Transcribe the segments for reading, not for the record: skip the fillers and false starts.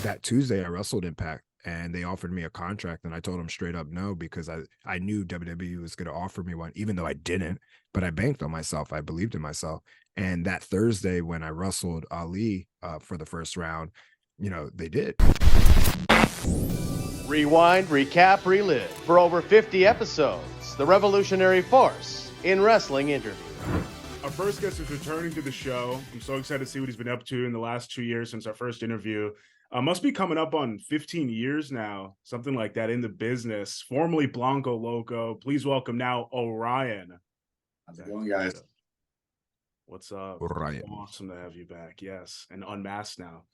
that Tuesday I wrestled Impact and they offered me a contract, and I told them straight up no, because I knew WWE was going to offer me one, even though I didn't, but I banked on myself. I believed in myself. And that Thursday when I wrestled Ali for the first round, they did. Rewind, recap, relive. For over 50 episodes, the revolutionary force in wrestling interview. Our first guest is returning to the show. I'm so excited to see what he's been up to in the last 2 years since our first interview. Must be coming up on 15 years now, something like that in the business. Formerly Blanco, Loco. Please welcome now Orion. How's it going, guys? What's up? Orion. Awesome to have you back. Yes, and Unmasked now.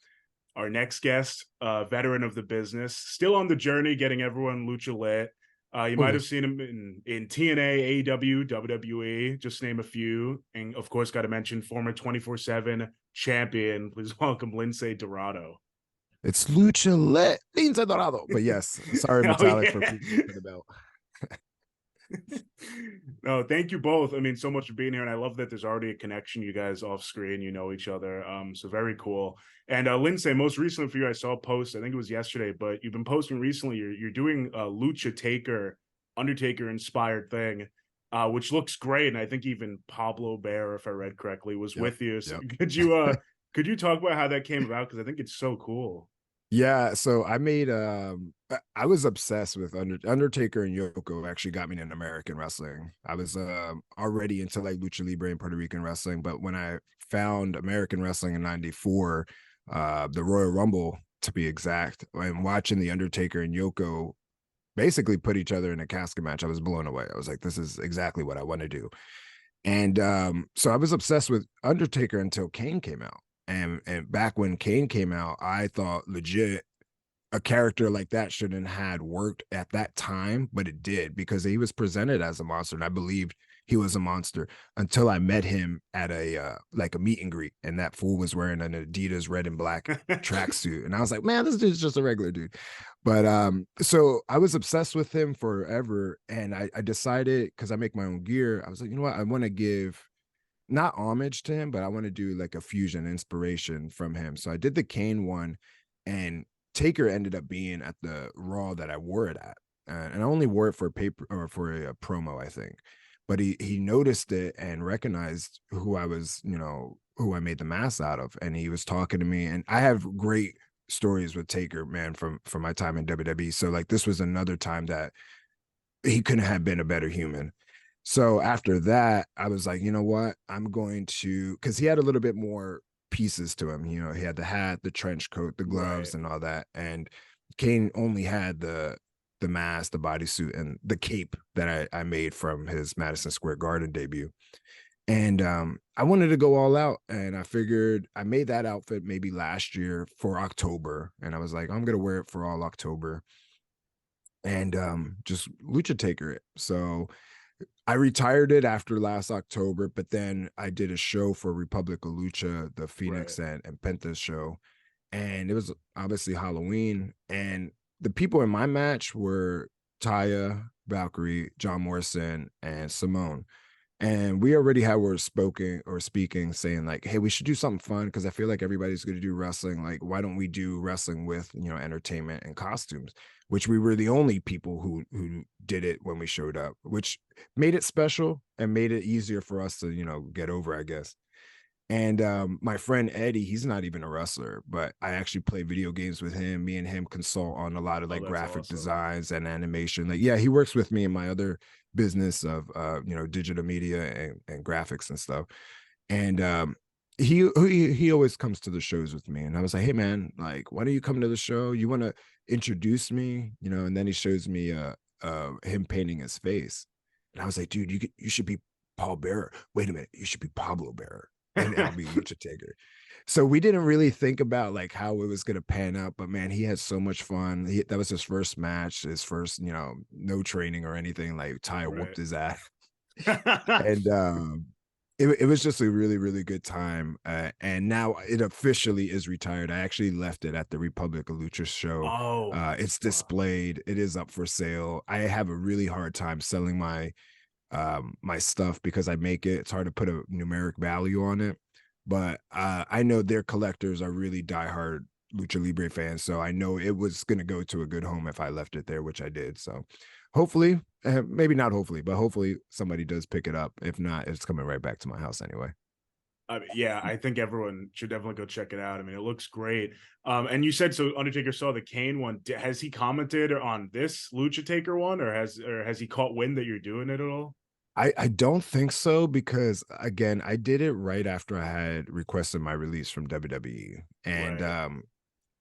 Our next guest, veteran of the business, still on the journey, getting everyone Lucha Lit. You might have seen him in TNA, AEW, WWE, just name a few. And of course, got to mention former 24/7 champion. Please welcome Lince Dorado. It's Lucha Lit, Lince Dorado. But yes, sorry, Metallic, for the belt. No, thank you both. I mean, so much for being here, and I love that there's already a connection. You guys off screen, you know each other. So very cool. And Lince, most recently for you, I saw a post. I think it was yesterday, but you've been posting recently. You're doing a LuchaTaker, Undertaker inspired thing, which looks great. And I think even Pablo Bear, if I read correctly, was with you. So could you talk about how that came about? Because I think it's so cool. Yeah, so I made I was obsessed with Undertaker, and Yoko actually got me into American wrestling. I was already into like Lucha Libre and Puerto Rican wrestling, but when I found American wrestling in '94, the Royal Rumble to be exact, and watching the Undertaker and Yoko basically put each other in a casket match, I was blown away. I was like, this is exactly what I want to do. And so I was obsessed with Undertaker until Kane came out. And back when Kane came out, I thought legit a character like that shouldn't have worked at that time, but it did, because he was presented as a monster, and I believed he was a monster until I met him at a like a meet and greet, and that fool was wearing an Adidas red and black tracksuit, and I was like, man, this dude's just a regular dude. But so I was obsessed with him forever, and I decided, because I make my own gear, I was like, you know what, I want to give not homage to him, but I want to do like a fusion inspiration from him. So I did the Kane one, and Taker ended up being at the Raw that I wore it at. And I only wore it for a paper or for a promo, I think. But he noticed it and recognized who I was, who I made the mask out of. And he was talking to me. And I have great stories with Taker, man, from my time in WWE. So like this was another time that he couldn't have been a better human. So after that, I was like, you know what? I'm going to, because he had a little bit more pieces to him. He had the hat, the trench coat, the gloves, and all that. And Kane only had the mask, the bodysuit, and the cape that I made from his Madison Square Garden debut. And I wanted to go all out. And I figured I made that outfit maybe last year for October. And I was like, I'm going to wear it for all October. And just LuchaTaker it. So I retired it after last October, but then I did a show for Republic of Lucha, the Phoenix and Penta's show. And it was obviously Halloween. And the people in my match were Taya, Valkyrie, John Morrison, and Simone. And we already had speaking, saying like, hey, we should do something fun, because I feel like everybody's going to do wrestling. Like, why don't we do wrestling with, entertainment and costumes? Which we were the only people who did it when we showed up, which made it special and made it easier for us to, get over, I guess. And my friend Eddie, he's not even a wrestler, but I actually play video games with him. Me and him consult on a lot of like graphic designs and animation. Like, yeah, he works with me in my other business of digital media and graphics and stuff. And he always comes to the shows with me. And I was like, hey man, like, why don't you come to the show? You want to introduce me? And then he shows me him painting his face. And I was like, dude, you should be Paul Bearer. Wait a minute, you should be Pablo Bearer. And I'll be LuchaTaker. So we didn't really think about like how it was going to pan out, but man, he had so much fun. That was his first match, his first, no training or anything. Like Ty whooped his ass. And it was just a really, really good time. And now it officially is retired. I actually left it at the Republic of Lucha show. It's displayed. It is up for sale. I have a really hard time selling my stuff because I make it. It's hard to put a numeric value on it. But I know their collectors are really diehard Lucha Libre fans, so I know it was going to go to a good home if I left it there, which I did. So hopefully, maybe not hopefully, but hopefully somebody does pick it up. If not, it's coming right back to my house anyway. I mean, yeah, I think everyone should definitely go check it out. I mean, it looks great. And you said so. Undertaker saw the Kane one. Has he commented on this LuchaTaker one, or has he caught wind that you're doing it at all? I don't think so, because again, I did it right after I had requested my release from WWE, and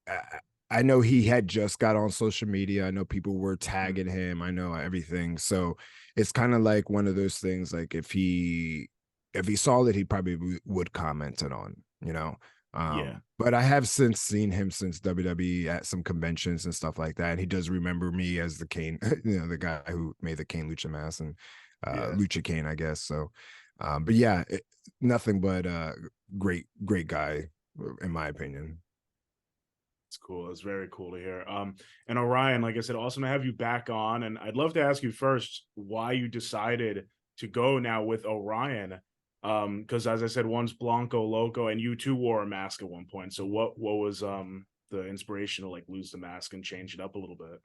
Right. I know he had just got on social media. I know people were Mm. tagging him. I know everything. So it's kind of like one of those things. Like if he saw it, he probably would comment it on, you know. Yeah. But I have since seen him since WWE at some conventions and stuff like that. And he does remember me as the Kane, you know, the guy who made the Kane Lucha mask and Yeah. Lucha Kane, I guess. So, but yeah, nothing but great guy in my opinion. It's cool. It's very cool to hear. And Orion, like I said, awesome to have you back on. And I'd love to ask you first why you decided to go now with Orion. Because as I said, one's Blanco, Loco, and you too wore a mask at one point. So what was the inspiration to like lose the mask and change it up a little bit?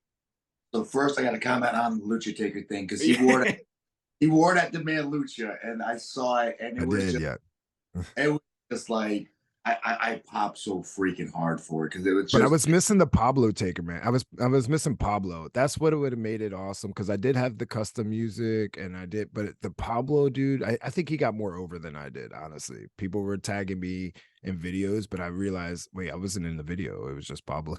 So first, I got to comment on the LuchaTaker thing because he wore it at Demand Lucha, and I saw it, and I did, yeah. it was just like I popped so freaking hard for it because it was But I just was missing the Pablo Taker, man. I was missing Pablo. That's what it would have made it awesome, because I did have the custom music and I did, but the Pablo dude, I think he got more over than I did, honestly. People were tagging me in videos, but I realized, wait, I wasn't in the video. It was just Pablo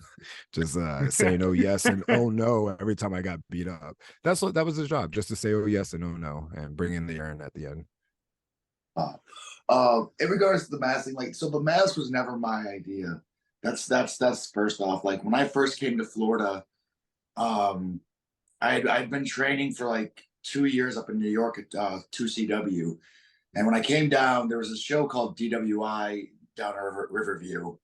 just saying oh yes and oh no every time I got beat up. That was his job, just to say oh yes and oh no and bring in the urn at the end. in regards to the mask thing, like, so the mask was never my idea. That's first off. Like when I first came to Florida, um, I'd been training for like 2 years up in New York at 2CW, and when I came down, there was a show called DWI down in Riverview,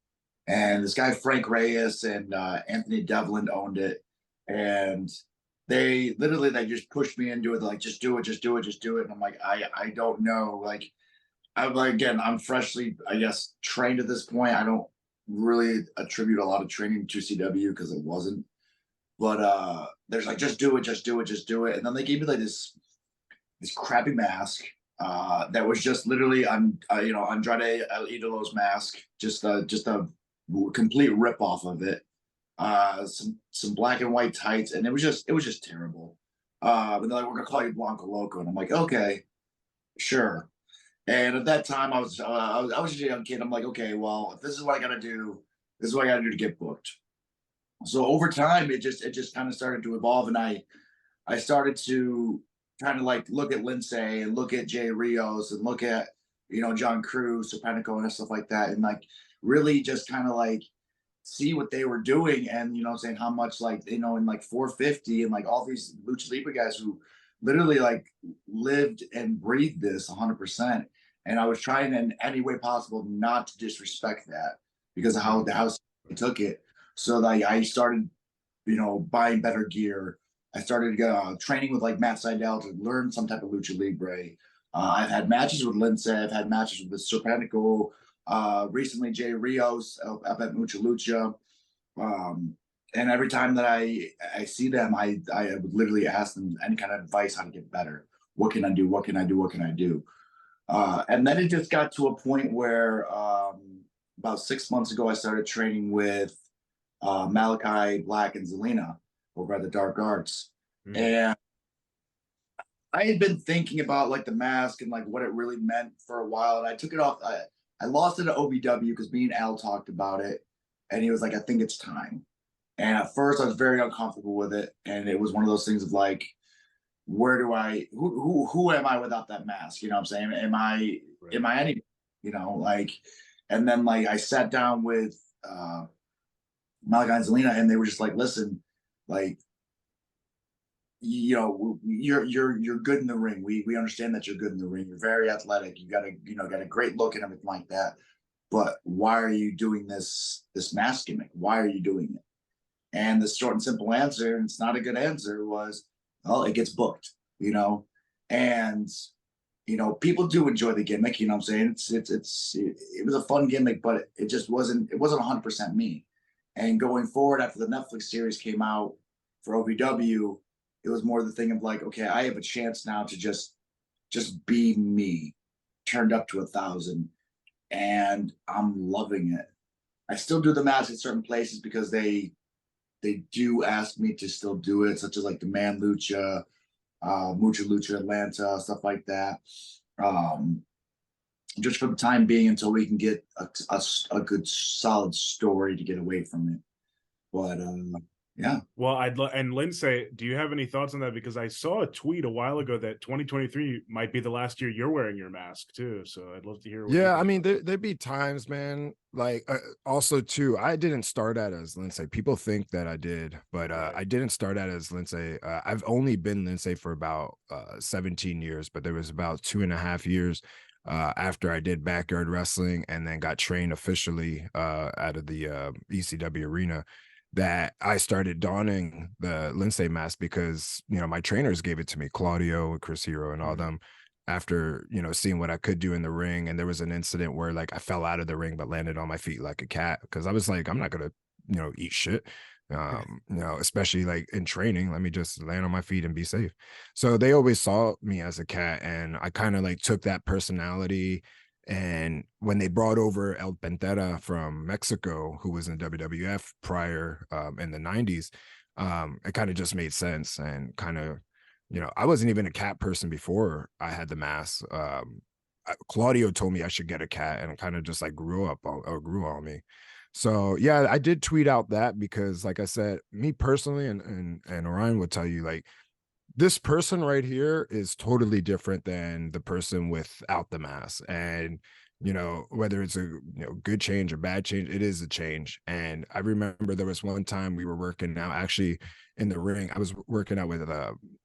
and this guy Frank Reyes and Anthony Devlin owned it, and they literally like just pushed me into it. They're like, just do it, just do it, just do it. And I'm like, I don't know. Like, I'm freshly, I guess, trained at this point. I don't really attribute a lot of training to CW because it wasn't. But there's like, just do it, just do it, just do it. And then they gave me like this crappy mask that was just literally Andrade El Idolo's mask, just a complete rip off of it. Some black and white tights, and it was just terrible. But they're like, we're gonna call you Blanco Loco, and I'm like, okay, sure. And at that time, I was just a young kid. I'm like, okay, well, if this is what I gotta do, this is what I gotta do to get booked. So over time, it just kind of started to evolve, and I started to kind of like look at Lince and look at Jay Rios and look at John Cruz, Serpentico, and stuff like that, and like really just kind of like see what they were doing, and saying how much, like, in like 450 and like all these lucha libre guys who literally like lived and breathed this 100%. And I was trying in any way possible not to disrespect that because of how the house took it. So like I started buying better gear. I started training with like Matt Seidel to learn some type of lucha libre. I've had matches with Lince. I've had matches with Serpentico. Recently, Jay Rios up at Mucha Lucha. And every time that I see them, I would literally ask them any kind of advice how to get better. What can I do? What can I do? What can I do? And then it just got to a point where about 6 months ago, I started training with Malachi Black and Zelina over at the Dark Arts. Mm-hmm. And I had been thinking about like the mask and like what it really meant for a while. And I took it off. I lost it at OVW because me and Al talked about it. And he was like, I think it's time. And at first I was very uncomfortable with it. And it was one of those things of like, who am I without that mask? You know what I'm saying? Am I any, like, and then like I sat down with Malachi and Zelina, and they were just like, listen, like, you're good in the ring. We understand that you're good in the ring. You're very athletic. You got a great look and everything like that. But why are you doing this mask gimmick? Why are you doing it? And the short and simple answer, and it's not a good answer, was, well, it gets booked, and people do enjoy the gimmick. You know what I'm saying? It was a fun gimmick, but it just wasn't 100% me. And going forward, after the Netflix series came out for OVW, it was more the thing of like, okay, I have a chance now to just be me, turned up to 1,000, and I'm loving it. I still do the mask at certain places because they do ask me to still do it, such as like the Man Lucha, Mucha Lucha Atlanta, stuff like that. Just for the time being until we can get a good solid story to get away from it. But yeah. Well, and Lince, do you have any thoughts on that? Because I saw a tweet a while ago that 2023 might be the last year you're wearing your mask too. So I'd love to hear. Yeah, I mean, there'd be times, man. Like, also too, I didn't start out as Lince. People think that I did, but Right. I didn't start out as Lince. I've only been Lince for about 17 years, but there was about 2.5 years after I did backyard wrestling and then got trained officially out of the ECW arena, that I started donning the Lince mask because, you know, my trainers gave it to me, Claudio and Chris Hero and all them, after, you know, seeing what I could do in the ring. And there was an incident where like I fell out of the ring but landed on my feet like a cat, because I was like, I'm not gonna, you know, eat shit. You know, especially like in training, let me just land on my feet and be safe. So they always saw me as a cat, and I kind of like took that personality. And when they brought over El Pantera from Mexico, who was in WWF prior in the 90s, it kind of just made sense. And kind of, you know, I wasn't even a cat person before I had the mask. Claudio told me I should get a cat, and it kind of just like grew on me. So yeah, I did tweet out that because, like I said, me personally, and Orion would tell you, like, this person right here is totally different than the person without the mask. And, you know, whether it's a, you know, good change or bad change, it is a change. And I remember there was one time we were working out actually in the ring. I was working out with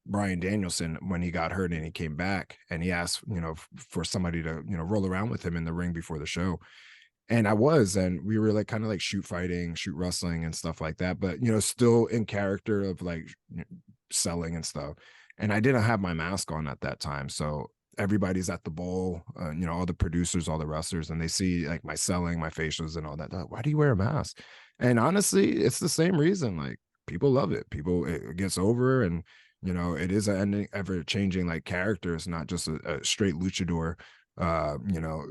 Brian Danielson when he got hurt and he came back, and he asked, you know, for somebody to, you know, roll around with him in the ring before the show. And and we were like kind of like shoot wrestling and stuff like that, but, you know, still in character of like, you know, selling and stuff. And I didn't have my mask on at that time. So everybody's at the bowl, you know, all the producers, all the wrestlers, and they see like my selling, my facials and all that. They're like, why do you wear a mask? And honestly, it's the same reason. Like, people love it. It gets over, and, you know, it is an ever changing like character. It's not just a straight luchador, you know,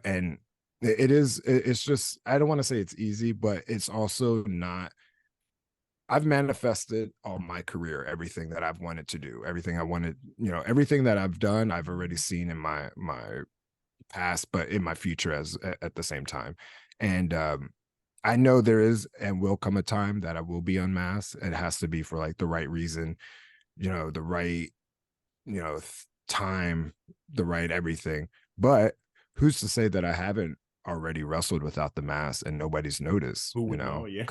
and it's just, I don't want to say it's easy, but it's also not. I've manifested all my career, everything that I've wanted to do, everything I wanted, you know, everything that I've done, I've already seen in my past, but in my future at the same time. And I know there is and will come a time that I will be unmasked. It has to be for like the right reason, you know, the right, you know, time, the right everything. But who's to say that I haven't already wrestled without the mask and nobody's noticed? Who You would know, know? Yeah.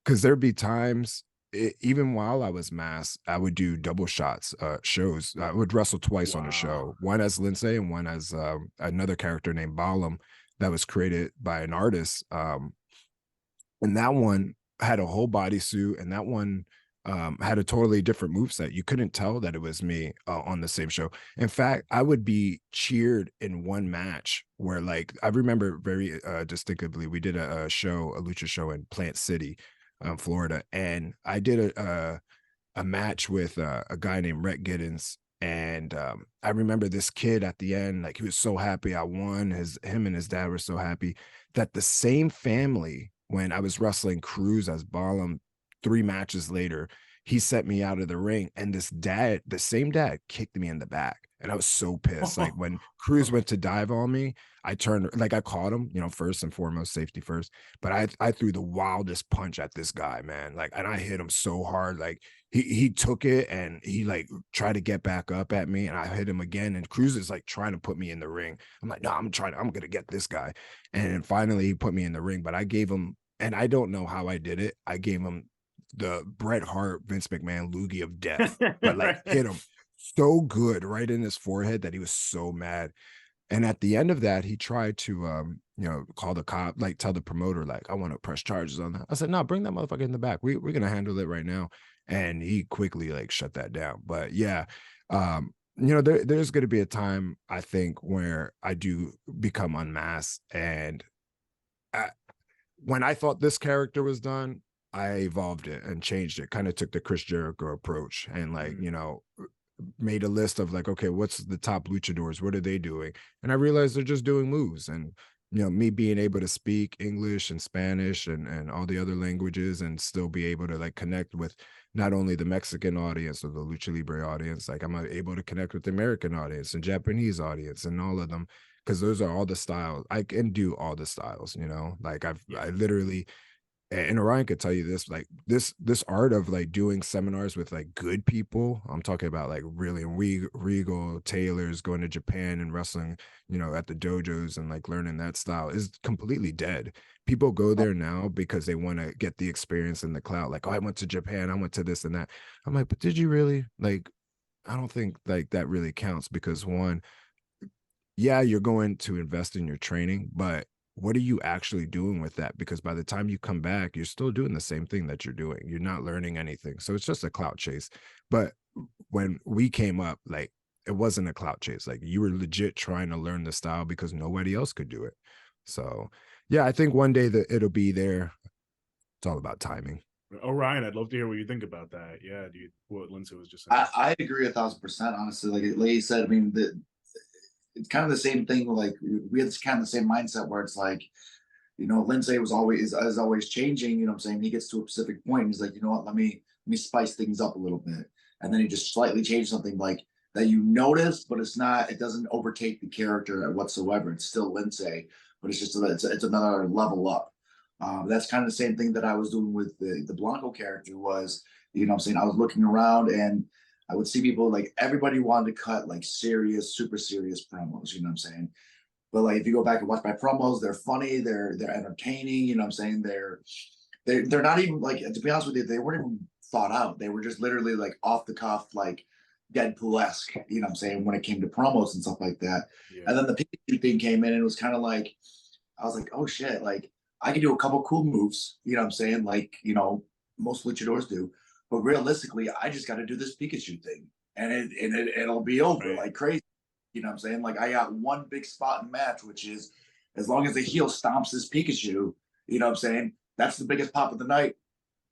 because there'd be times, even while I was masked, I would do double shots shows. I would wrestle twice on a show, one as Lince and one as another character named Balam that was created by an artist. And that one had a whole bodysuit, and that one had a totally different moveset. You couldn't tell that it was me on the same show. In fact, I would be cheered in one match where, like, I remember very distinctively, we did a lucha show in Plant City, Florida, and I did a match with a guy named Rhett Giddens. And I remember this kid at the end, like, he was so happy I won. Him and his dad were so happy that the same family, when I was wrestling Cruz as Balam 3 matches later, he set me out of the ring, and the same dad kicked me in the back. And I was so pissed. Like, when Cruz went to dive on me, I turned, like, I caught him, you know, first and foremost, safety first. But I threw the wildest punch at this guy, man. Like, and I hit him so hard. Like, he took it and he like tried to get back up at me, and I hit him again. And Cruz is like trying to put me in the ring. I'm like, no, I'm gonna get this guy. And finally he put me in the ring, but I gave him, and I don't know how I did it, I gave him the Bret Hart, Vince McMahon loogie of death, but like hit him so good right in his forehead that he was so mad. And at the end of that, he tried to, you know, call the cop, like tell the promoter, like, I want to press charges on that. I said, no, bring that motherfucker in the back. We're going to handle it right now. And he quickly like shut that down. But yeah, you know, there's going to be a time, I think, where I do become unmasked, and when I thought this character was done, I evolved it and changed it. Kind of took the Chris Jericho approach and like, you know, made a list of like, okay, what's the top luchadors? What are they doing? And I realized they're just doing moves. And you know, me being able to speak English and Spanish and all the other languages and still be able to like connect with not only the Mexican audience or the Lucha Libre audience, like I'm able to connect with the American audience and Japanese audience and all of them, because those are all the styles. I can do all the styles, you know, like I literally, and Orion could tell you this, like this art of like doing seminars with like good people. I'm talking about like really regal tailors going to Japan and wrestling, you know, at the dojos and like learning that style is completely dead. People go there now because they want to get the experience in the cloud. Like, oh, I went to Japan, I went to this and that. I'm like, but did you really? Like, I don't think like that really counts because one, yeah, you're going to invest in your training, but what are you actually doing with that? Because by the time you come back, you're still doing the same thing that you're doing. You're not learning anything. So it's just a clout chase. But when we came up, like it wasn't a clout chase. Like you were legit trying to learn the style because nobody else could do it. So yeah, I think one day that it'll be there. It's all about timing. Orion, I'd love to hear what you think about that. Yeah, what Lince was just saying. I agree 1,000%. Honestly, like you said, I mean, it's kind of the same thing. Like we had this kind of the same mindset where it's like, you know, Lince was always is always changing. You know what I'm saying? He gets to a specific point, and he's like, you know what? Let me spice things up a little bit, and then he just slightly changed something like that you notice, but it's not. It doesn't overtake the character whatsoever. It's still Lince, but it's just it's another level up. That's kind of the same thing that I was doing with the Blanco character. Was, you know what I'm saying? I was looking around and I would see people like everybody wanted to cut like serious, super serious promos, you know what I'm saying? But like if you go back and watch my promos, they're funny, they're entertaining, you know what I'm saying? They're not even like, to be honest with you, they weren't even thought out. They were just literally like off the cuff, like Deadpool-esque, you know what I'm saying, when it came to promos and stuff like that. Yeah. And then the Pikachu thing came in and it was kind of like, I was like, oh shit, like I can do a couple cool moves, you know what I'm saying? Like, you know, most luchadors do. But realistically, I just got to do this Pikachu thing, and it'll be over like crazy. You know what I'm saying? Like I got one big spot in match, which is as long as the heel stomps this Pikachu, you know what I'm saying? That's the biggest pop of the night.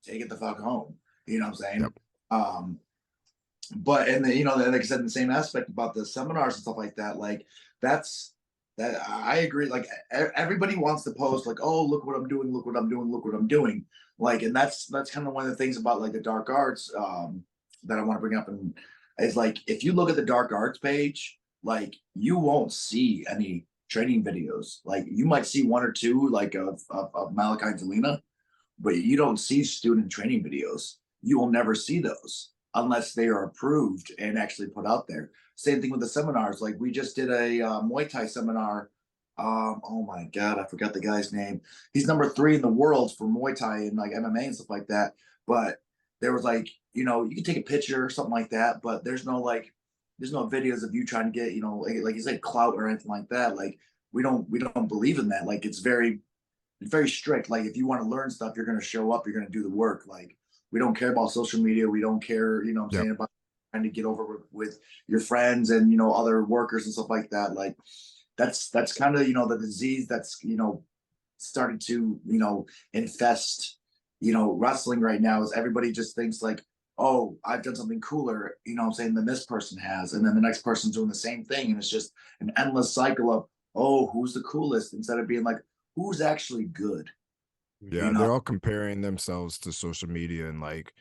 Take it the fuck home. You know what I'm saying? Yep. But and the, you know, like I said, in the same aspect about the seminars and stuff like that, like that I agree. Like everybody wants to post like, oh, look what I'm doing, look what I'm doing, look what I'm doing. Like, and that's kind of one of the things about like the dark arts that I want to bring up, and is like if you look at the dark arts page, like you won't see any training videos. Like you might see one or two like of Malachi and Zelina, but you don't see student training videos. You will never see those unless they are approved and actually put out there. Same thing with the seminars. Like we just did a Muay Thai seminar. Oh my God, I forgot the guy's name. He's number 3 in the world for Muay Thai and like MMA and stuff like that. But there was like, you know, you can take a picture or something like that, but there's no videos of you trying to get, you know, like you said, clout or anything like that. Like we don't believe in that. Like it's very strict. Like if you want to learn stuff, you're going to show up, you're going to do the work. Like we don't care about social media. We don't care, you know what I'm saying, about trying to get over with your friends and, you know, other workers and stuff like that. Like that's kind of, you know, the disease that's, you know, started to, you know, infest, you know, wrestling right now. Is everybody just thinks like, oh, I've done something cooler, you know what I'm saying, than this person has. And then the next person's doing the same thing. And it's just an endless cycle of, oh, who's the coolest, instead of being like, who's actually good. Yeah, you know? They're all comparing themselves to social media and like,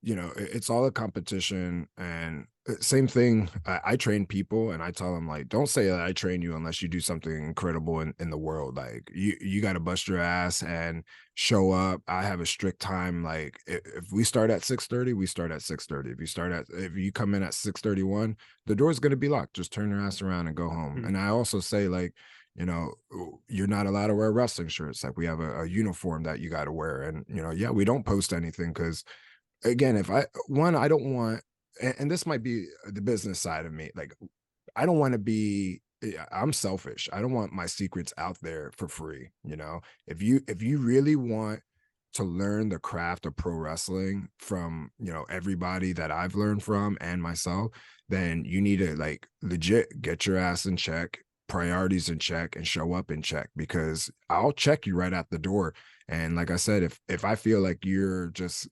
you know, it's all a competition. And same thing, I train people and I tell them like, don't say that I train you unless you do something incredible in the world. Like you got to bust your ass and show up. I have a strict time. Like if we start at 6:30, we start at 6:30. If you come in at 6:31, the door's going to be locked. Just turn your ass around and go home. And I also say like, you know, you're not allowed to wear wrestling shirts. Like we have a uniform that you got to wear. And, you know, yeah, we don't post anything because again, I don't want, and this might be the business side of me, like I don't want to be, I'm selfish. I don't want my secrets out there for free. You know, if you really want to learn the craft of pro wrestling from, you know, everybody that I've learned from and myself, then you need to like legit get your ass in check, priorities in check and show up in check, because I'll check you right at the door. And like I said, if I feel like you're just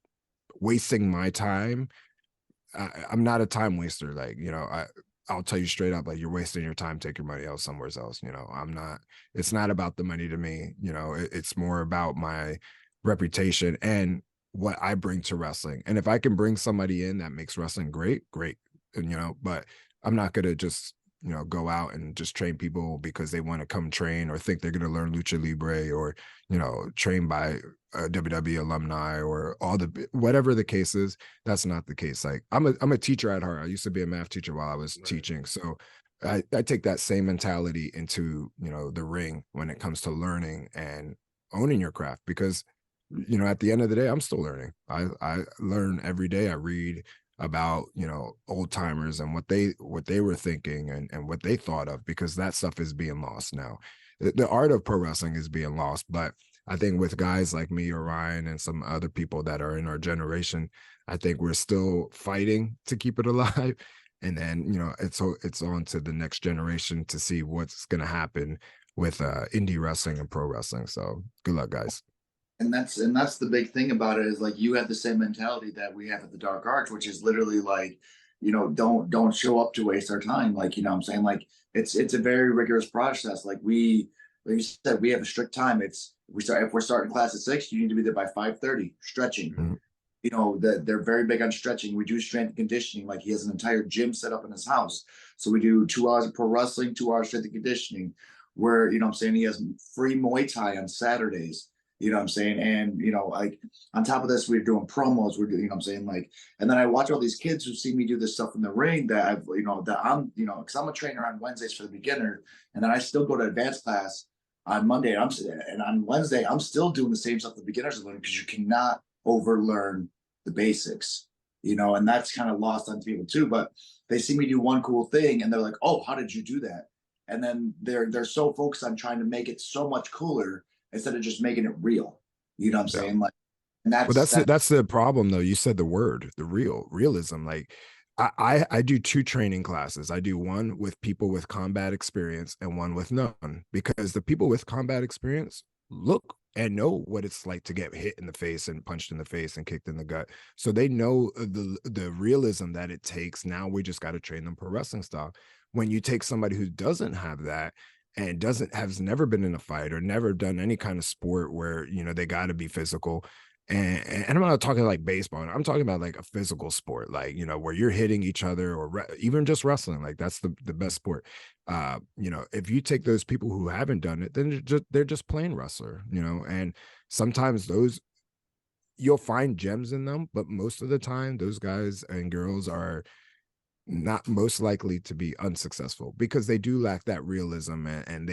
wasting my time, I'm not a time waster. Like, you know, I'll tell you straight up, like, you're wasting your time, take your money out somewhere else. You know, I'm not, it's not about the money to me. You know, it's more about my reputation and what I bring to wrestling. And if I can bring somebody in that makes wrestling great, great. And, you know, but I'm not going to just, you know, go out and just train people because they want to come train or think they're going to learn Lucha Libre, or, you know, train by a WWE alumni or all the, whatever the case is. That's not the case. Like, I'm a teacher at heart. I used to be a math teacher while I was teaching. So I take that same mentality into, you know, the ring when it comes to learning and owning your craft, because, you know, at the end of the day, I'm still learning. I learn every day. I read about, you know, old timers and what they were thinking and what they thought of, because that stuff is being lost now. The art of pro wrestling is being lost. But I think with guys like me, Orion, and some other people that are in our generation, I think we're still fighting to keep it alive. And then, you know, it's on to the next generation to see what's going to happen with indie wrestling and pro wrestling. So good luck, guys. And that's the big thing about it, is like, you have the same mentality that we have at the Dark Arts, which is literally like, you know, don't show up to waste our time. Like, you know what I'm saying? Like, it's a very rigorous process. Like you said, we have a strict time. If we're starting class at 6, you need to be there by 5:30, stretching. Mm-hmm. You know, they're very big on stretching. We do strength and conditioning. Like, he has an entire gym set up in his house. So we do 2 hours of pro wrestling, 2 hours strength and conditioning, where, you know what I'm saying, he has free Muay Thai on Saturdays. You know what I'm saying? And, you know, like, on top of this, we're doing promos. We're doing, you know what I'm saying? Like, and then I watch all these kids who see me do this stuff in the ring that I've, you know, that I'm, you know, because I'm a trainer on Wednesdays for the beginner. And then I still go to advanced class on Monday. And on Wednesday, I'm still doing the same stuff the beginners are learning, because you cannot overlearn the basics, you know, and that's kind of lost on people too. But they see me do one cool thing and they're like, oh, how did you do that? And then they're so focused on trying to make it so much cooler instead of just making it real. You know what I'm saying? Like, and that's the problem though. You said the word, the realism. Like, I do 2 training classes. I do one with people with combat experience and one with none, because the people with combat experience look and know what it's like to get hit in the face and punched in the face and kicked in the gut. So they know the realism that it takes. Now we just got to train them pro wrestling style. When you take somebody who doesn't have that and has never been in a fight or never done any kind of sport where, you know, they got to be physical. And I'm not talking like baseball. I'm talking about like a physical sport, like, you know, where you're hitting each other, or even just wrestling. Like, that's the best sport. You know, if you take those people who haven't done it, then they're just plain wrestler, you know. And sometimes you'll find gems in them, but most of the time those guys and girls are not most likely to be unsuccessful, because they do lack that realism, and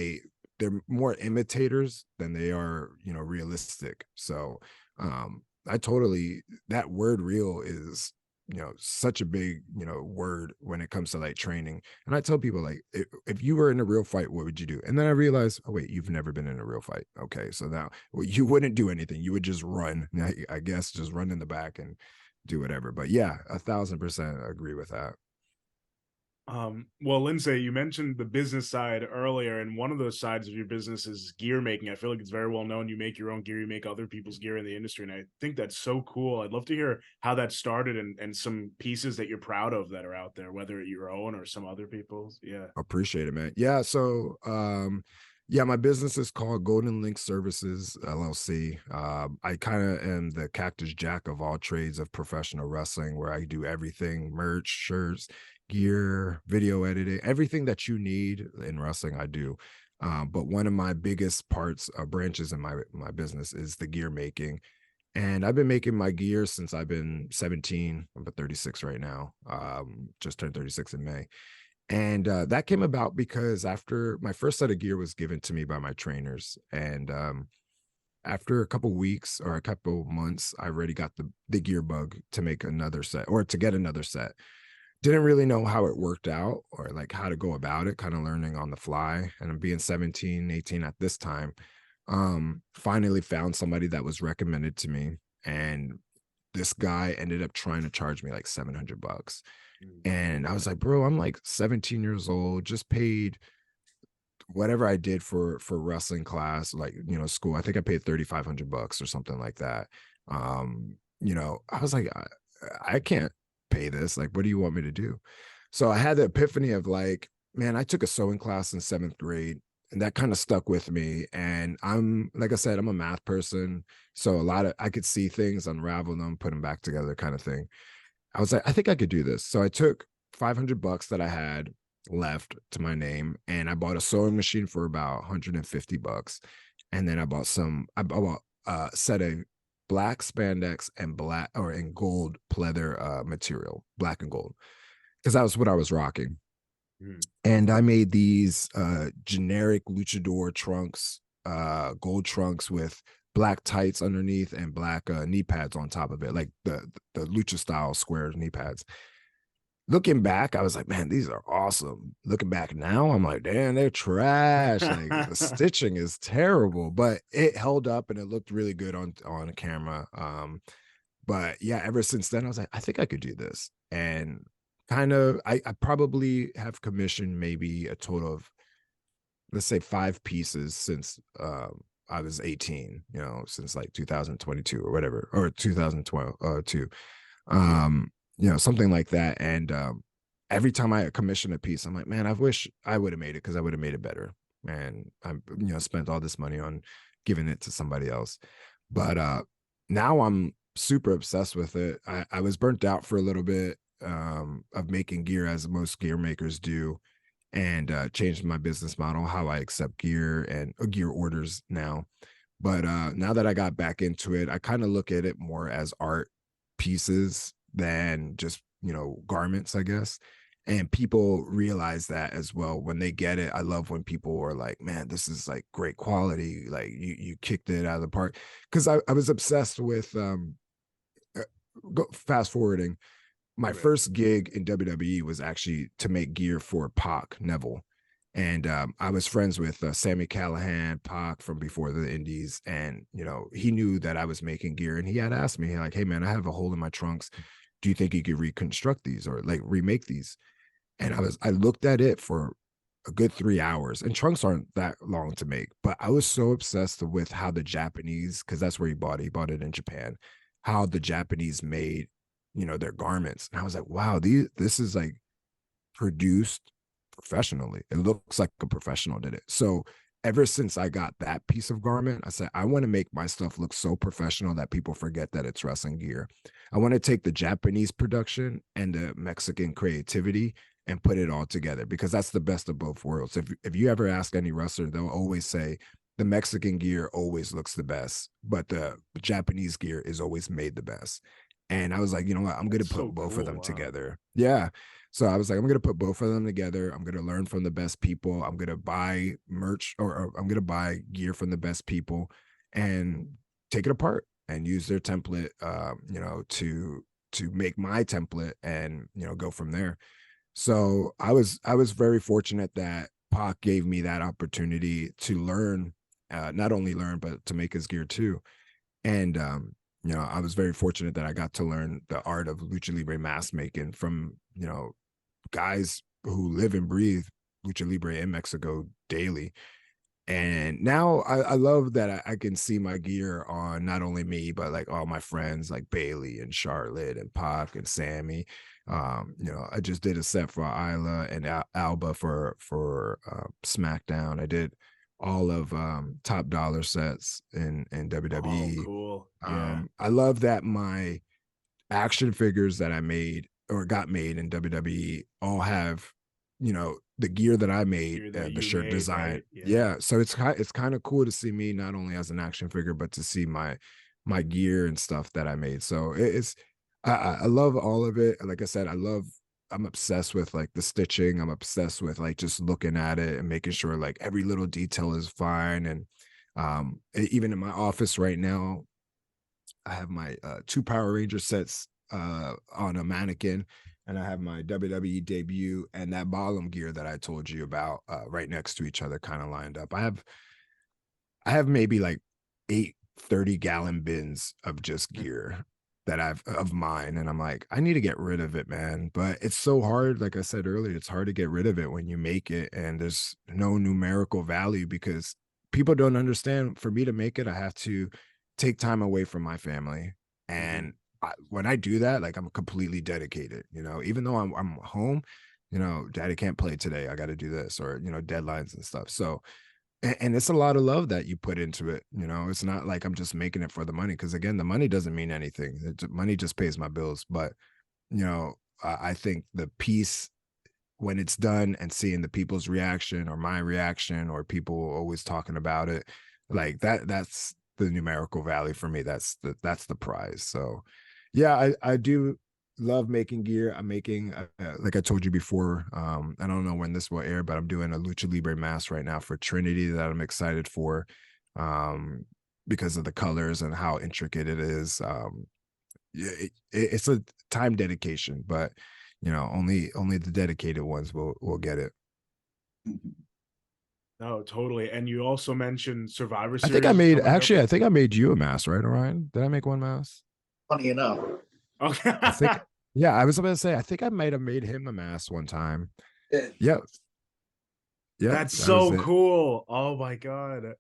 they're more imitators than they are, you know, realistic. So that word real is, you know, such a big, you know, word when it comes to like training. And I tell people, like, if you were in a real fight, what would you do? And then I realized, oh wait, you've never been in a real fight. Okay, so now, well, you wouldn't do anything. You would just run. I guess just run in the back and do whatever. But yeah, 1,000% agree with that. Well, Lince, you mentioned the business side earlier, and one of those sides of your business is gear making. I feel like it's very well known. You make your own gear, you make other people's gear in the industry, and I think that's so cool. I'd love to hear how that started and some pieces that you're proud of that are out there, whether your own or some other people's. Yeah. Appreciate it, man. Yeah. So, yeah, my business is called Golden Link Services LLC. I kind of am the Cactus Jack of all trades of professional wrestling, where I do everything: merch, shirts, gear, video editing, everything that you need in wrestling, I do. But one of my biggest branches in my business is the gear making. And I've been making my gear since I've been 17. I'm about 36 right now. Just turned 36 in May. And that came about because after my first set of gear was given to me by my trainers. And after a couple weeks or a couple months, I already got the gear bug to make another set, or to get another set. Didn't really know how it worked out, or like how to go about it, kind of learning on the fly. And I'm being 17, 18 at this time. Finally found somebody that was recommended to me. And this guy ended up trying to charge me like $700. And I was like, bro, I'm like 17 years old, just paid whatever I did for wrestling class, like, you know, school, I think I paid $3,500 or something like that. You know, I was like, I can't pay this. Like, what do you want me to do? So I had the epiphany of like, man, I took a sewing class in 7th grade, and that kind of stuck with me. And I'm, like I said, I'm a math person. So a lot of, I could see things, unravel them, put them back together kind of thing. I was like, I think I could do this. So I took $500 that I had left to my name, and I bought a sewing machine for about $150. And then I bought a set of black spandex and black or in gold pleather material, black and gold, because that was what I was rocking. And I made these generic luchador trunks, gold trunks with black tights underneath and black knee pads on top of it, like the lucha style square knee pads. Looking back, I was like, man, these are awesome. Looking back now, I'm like, damn, they're trash. Like the stitching is terrible, but it held up and it looked really good on camera. But yeah, ever since then, I was like, I think I could do this. And kind of, I probably have commissioned maybe a total of, let's say, 5 pieces since I was 18, you know, since like 2022 or whatever, or 2012, you know, something like that. And every time I commission a piece, I'm like, man, I wish I would have made it, because I would have made it better. And I'm, you know, spent all this money on giving it to somebody else. But now I'm super obsessed with it. I was burnt out for a little bit of making gear, as most gear makers do, and changed my business model, how I accept gear and gear orders now. But now that I got back into it, I kind of look at it more as art pieces than just, you know, garments, I guess. And people realize that as well when they get it. I love when people are like, man, this is like great quality. Like you kicked it out of the park. Because I was obsessed with fast forwarding. My first gig in WWE was actually to make gear for Pac Neville. And I was friends with Sammy Callahan, Pac from before the Indies. And, you know, he knew that I was making gear, and he had asked me, like, hey, man, I have a hole in my trunks. Do you think you could reconstruct these or like remake these? And I looked at it for a good 3 hours, and trunks aren't that long to make, but I was so obsessed with how the Japanese, because that's where he bought it in Japan, how the Japanese made, you know, their garments. And I was like, wow, this is like produced professionally. It looks like a professional did it. So ever since I got that piece of garment, I said, I want to make my stuff look so professional that people forget that it's wrestling gear. I want to take the Japanese production and the Mexican creativity and put it all together, because that's the best of both worlds. If you ever ask any wrestler, they'll always say the Mexican gear always looks the best, but the Japanese gear is always made the best. And I was like, you know what? I'm going to put both of them together. Yeah. So I was like, I'm going to put both of them together. I'm going to learn from the best people. I'm going to buy merch, or I'm going to buy gear from the best people and take it apart and use their template, you know, to make my template and, you know, go from there. So I was very fortunate that Pac gave me that opportunity to learn, not only learn, but to make his gear too. And, you know, I was very fortunate that I got to learn the art of Lucha Libre mask making from, you know, guys who live and breathe Lucha Libre in Mexico daily. And now I love that I can see my gear on not only me, but like all my friends like Bayley and Charlotte and Pac and Sammy. You know, I just did a set for Isla and Alba for SmackDown. I did all of Top Dollar sets in WWE. Oh, cool. Yeah. I love that my action figures that I made or got made in WWE all have, you know, the gear that I made, the shirt design. Right? Yeah. So it's kind of cool to see me not only as an action figure, but to see my gear and stuff that I made. So I love all of it. Like I said, I'm obsessed with like the stitching. I'm obsessed with like just looking at it and making sure like every little detail is fine. And even in my office right now, I have my 2 Power Ranger sets on a mannequin, and I have my WWE debut and that Balam gear that I told you about right next to each other, kind of lined up. I have maybe like 8 30-gallon bins of just gear that I've of mine, and I'm like, I need to get rid of it, man. But it's so hard. Like I said earlier, it's hard to get rid of it when you make it, and there's no numerical value because people don't understand. For me to make it, I have to take time away from my family, and when I do that, like I'm completely dedicated. You know, even though I'm home, you know, Daddy can't play today. I got to do this, or you know, deadlines and stuff. So and it's a lot of love that you put into it. You know, it's not like I'm just making it for the money. Cause again, the money doesn't mean anything. Money just pays my bills. But, you know, I think the piece when it's done and seeing the people's reaction or my reaction or people always talking about it, like that's the numerical value for me. That's the prize. So yeah, I do love making gear. I'm making like I told you before, I don't know when this will air, but I'm doing a Lucha Libre mask right now for Trinity that I'm excited for, because of the colors and how intricate it is. Yeah, it's a time dedication, but you know, only the dedicated ones will get it. No, totally. And you also mentioned Survivor I Series. think I made coming up. actually I think I made you a mask, right, Orion? Did I make one mask? Funny enough. Okay. I think yeah, I was about to say I think I might have made him a mask one time. Yep. Yep. That's that so was it. cool. Oh my God.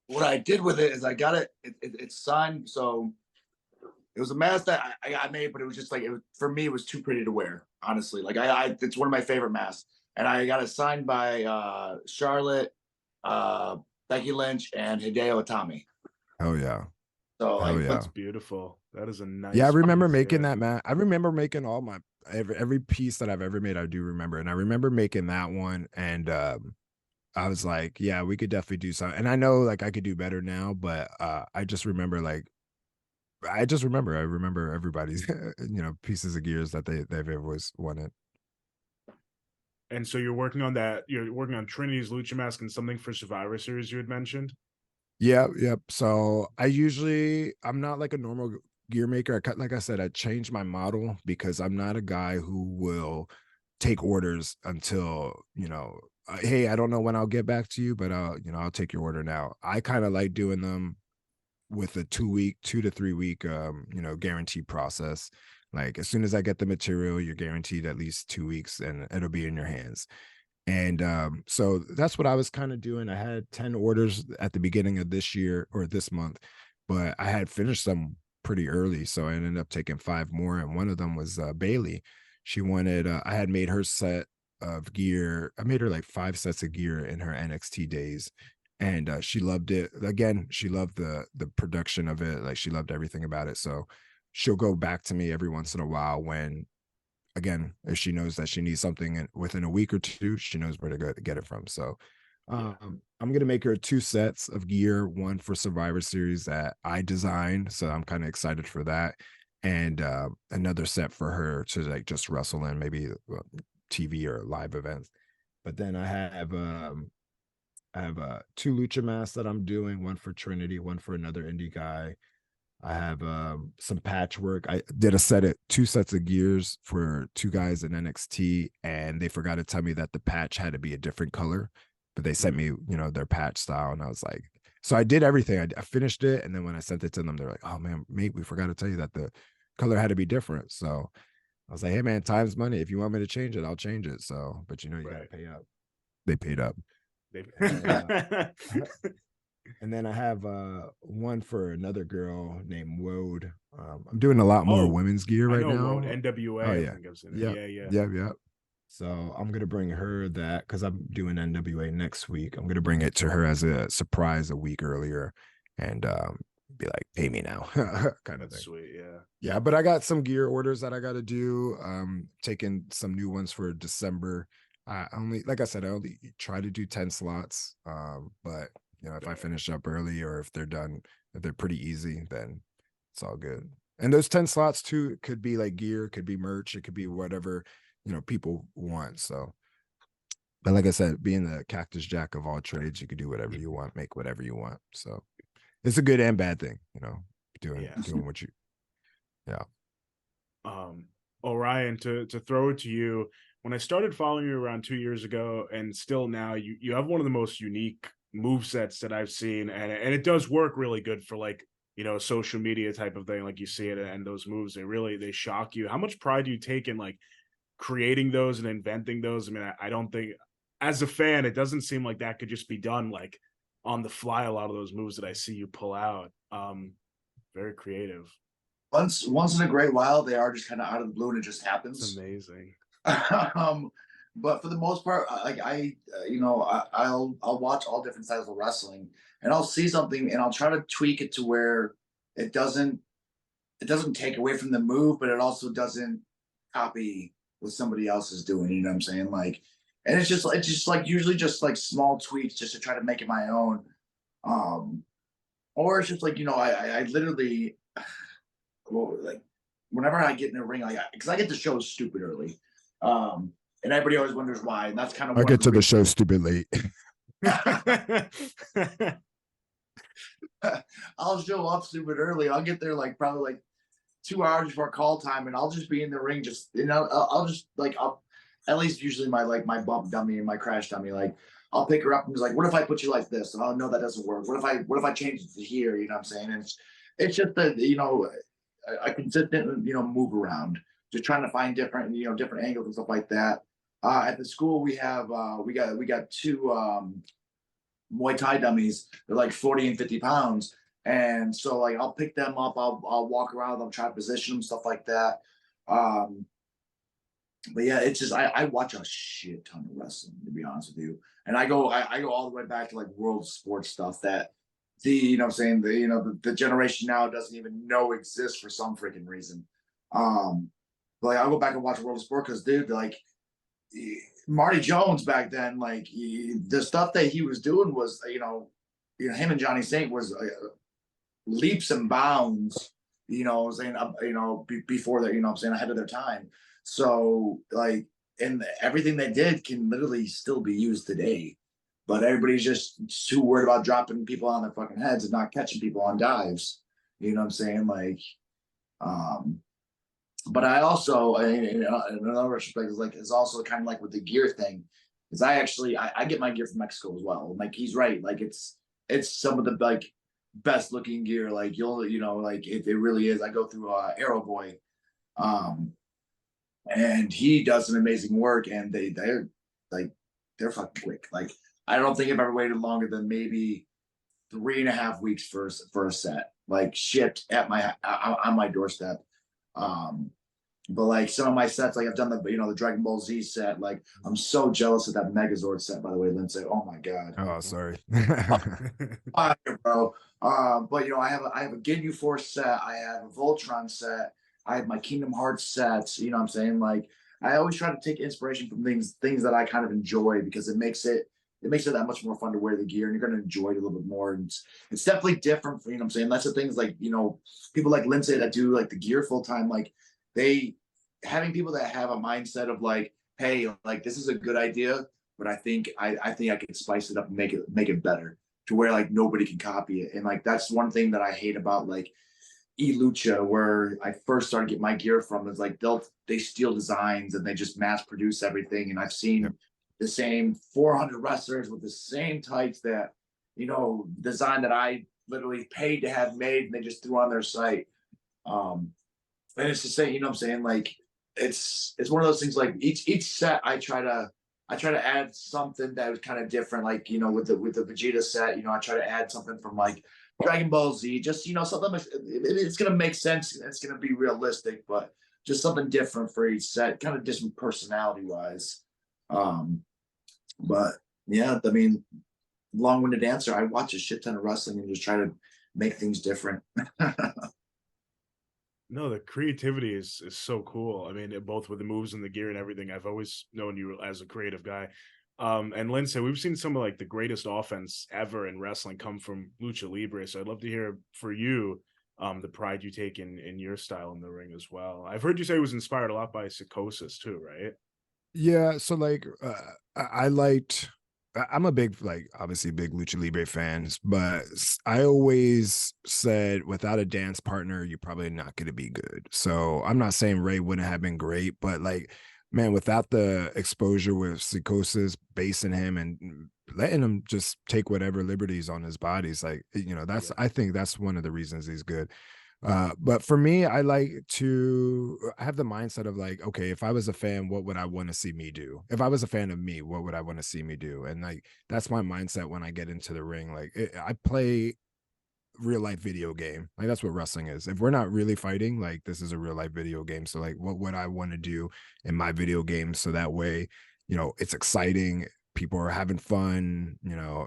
What I did with it is I got it's signed. So it was a mask that I got made, but it was just like for me, it was too pretty to wear. Honestly, like it's one of my favorite masks, and I got it signed by Charlotte, Becky Lynch, and Hideo Itami. Oh yeah. So Hell like, yeah. That's beautiful. That is a nice. Yeah, I remember piece, making yeah. that, man. I remember making all my every piece that I've ever made. I do remember, and I remember making that one. And I was like, yeah, we could definitely do something. And I know like I could do better now, but I just remember like I remember everybody's you know pieces of gears that they've always wanted. And so you're working on that. You're working on Trinity's Lucha Mask and something for Survivor Series you had mentioned. Yeah, yep. So I'm not like a normal gear maker. Like I said, I changed my model because I'm not a guy who will take orders until, you know, hey, I don't know when I'll get back to you, but I'll take your order now. I kind of like doing them with a 2 to 3 week, you know, guarantee process. Like as soon as I get the material, you're guaranteed at least 2 weeks and it'll be in your hands. And so that's what I was kind of doing. I had 10 orders at the beginning of this year or this month, but I had finished some pretty early. So I ended up taking 5 more. And one of them was Bayley. She wanted, I had made her set of gear. I made her like 5 sets of gear in her NXT days. And she loved it. Again, she loved the production of it. Like she loved everything about it. So she'll go back to me every once in a while when, again, if she knows that she needs something within a week or two, she knows where to go to get it from. So I'm going to make her 2 sets of gear, one for Survivor Series that I designed. So I'm kind of excited for that. And another set for her to like just wrestle in, maybe TV or live events. But then I have 2 lucha masks that I'm doing, one for Trinity, one for another indie guy. I have some patchwork. I did a set of 2 sets of gears for 2 guys in NXT, and they forgot to tell me that the patch had to be a different color, but they sent me, you know, their patch style, and I was like, so I did everything. I finished it, and then when I sent it to them, they're like, "Oh man, mate, we forgot to tell you that the color had to be different." So I was like, "Hey man, time's money. If you want me to change it, I'll change it." So, but you know, you gotta pay up. They paid up. And then I have one for another girl named Wode. I'm doing a lot more women's gear right now. NWA. Oh yeah, I think I've seen it. yeah. So I'm gonna bring her that because I'm doing NWA next week. I'm gonna bring it to her as a surprise a week earlier, and be like, "Pay me now," kind of thing. Sweet, yeah. Yeah, but I got some gear orders that I got to do. Taking some new ones for December. I only, like I said, I only try to do 10 slots. But you know, if I finish up early or if they're done, if they're pretty easy, then it's all good. And those 10 slots too could be like gear, could be merch, it could be whatever, you know, people want. So, but like I said, being the cactus jack of all trades, you could do whatever you want, make whatever you want. So it's a good and bad thing, you know, doing what you, yeah. Orion, to throw it to you, when I started following you around 2 years ago, and still now, you have one of the most unique move sets that I've seen, and it does work really good for like social media type of thing, like you see it, and those moves, they shock you. How much pride do you take in like creating those and inventing those? I mean, I don't think, as a fan, it doesn't seem like that could just be done like on the fly. A lot of those moves that I see you pull out, very creative. Once in a great while, they are just kind of out of the blue and it just It's happens. amazing. But for the most part, like I'll watch all different styles of wrestling, and I'll see something, and I'll try to tweak it to where it doesn't take away from the move, but it also doesn't copy what somebody else is doing. You know what I'm saying? Like, and it's just like usually just like small tweaks just to try to make it my own. Or it's just like I literally, well, like whenever I get in the ring, like because I get the show stupid early. And everybody always wonders why, and that's kind of I get to the show stupid late. I'll show up stupid early. I'll get there like probably like 2 hours before call time, and I'll just be in the ring. Just I'll just like I'll at least usually my bump dummy and my crash dummy, like I'll pick her up and be like, what if I put you like this? And oh no, that doesn't work. What if I change it to here? You know what I'm saying? And it's just that a consistent move around, just trying to find different different angles and stuff like that. At the school we have we got two Muay Thai dummies. They're like 40 and 50 pounds, and so like I'll pick them up. I'll walk around. I'll try to position them, stuff like that. But yeah, it's just I watch a shit ton of wrestling, to be honest with you, and I go all the way back to like world sports stuff that what I'm saying, the generation now doesn't even know exists for some freaking reason. But like I'll go back and watch world of sport because dude, like Marty Jones back then, like the stuff that he was doing was him and Johnny Saint was leaps and bounds, I'm saying before that, I'm saying ahead of their time. So like, and everything they did can literally still be used today, but everybody's just too worried about dropping people on their fucking heads and not catching people on dives. You know what I'm saying? Like, but I also, in another respect, is also kind of like with the gear thing, because I get my gear from Mexico as well. Like he's right, like it's some of the like best looking gear. Like like it really is. I go through Arrow Boy, and he does some amazing work, and they're fucking quick. Like I don't think I've ever waited longer than maybe 3.5 weeks for a set, like shipped at on my doorstep. But like some of my sets, like I've done the Dragon Ball Z set. Like I'm so jealous of that Megazord set, by the way, Lince. Oh my god. Oh, sorry. Fire, bro. But I have a Ginyu Force set. I have a Voltron set. I have my Kingdom Hearts sets. You know what I'm saying? Like I always try to take inspiration from things that I kind of enjoy, because it makes it that much more fun to wear the gear, and you're going to enjoy it a little bit more. And it's definitely different for, what I'm saying? That's the things like, people like Lince that do like the gear full time, like having people that have a mindset of like, hey, like this is a good idea, but I think I could spice it up and make it better to where like nobody can copy it. And like, that's one thing that I hate about like Lucha, where I first started getting my gear from, is like they steal designs and they just mass produce everything. And I've seen the same 400 wrestlers with the same tights that, design that I literally paid to have made, and they just threw on their site. And it's the same, what I'm saying? Like it's one of those things, like each set I try to add something that was kind of different. Like, with the Vegeta set, I try to add something from like Dragon Ball Z, just, something it's going to make sense. It's going to be realistic, but just something different for each set, kind of different personality wise. But yeah, I mean, long-winded answer. I watch a shit ton of wrestling and just try to make things different. No, the creativity is so cool. I mean, both with the moves and the gear and everything. I've always known you as a creative guy. And Lince, we've seen some of like the greatest offense ever in wrestling come from Lucha Libre. So I'd love to hear for you the pride you take in your style in the ring as well. I've heard you say it was inspired a lot by Psychosis too, right? Yeah, so like I'm a big, like, obviously big Lucha Libre fans, but I always said without a dance partner, you're probably not going to be good. So I'm not saying Ray wouldn't have been great, but like man, without the exposure with psychosis, basing him and letting him just take whatever liberties on his bodies, like, that's, I think that's one of the reasons he's good. But for me, I like to have the mindset of like, okay, if I was a fan, what would I want to see me do? If I was a fan of me, what would I want to see me do? And like, that's my mindset when I get into the ring. Like, I play real life video game. Like, that's what wrestling is. If we're not really fighting, like, this is a real life video game. So like, what would I want to do in my video game? So that way, it's exciting. People are having fun.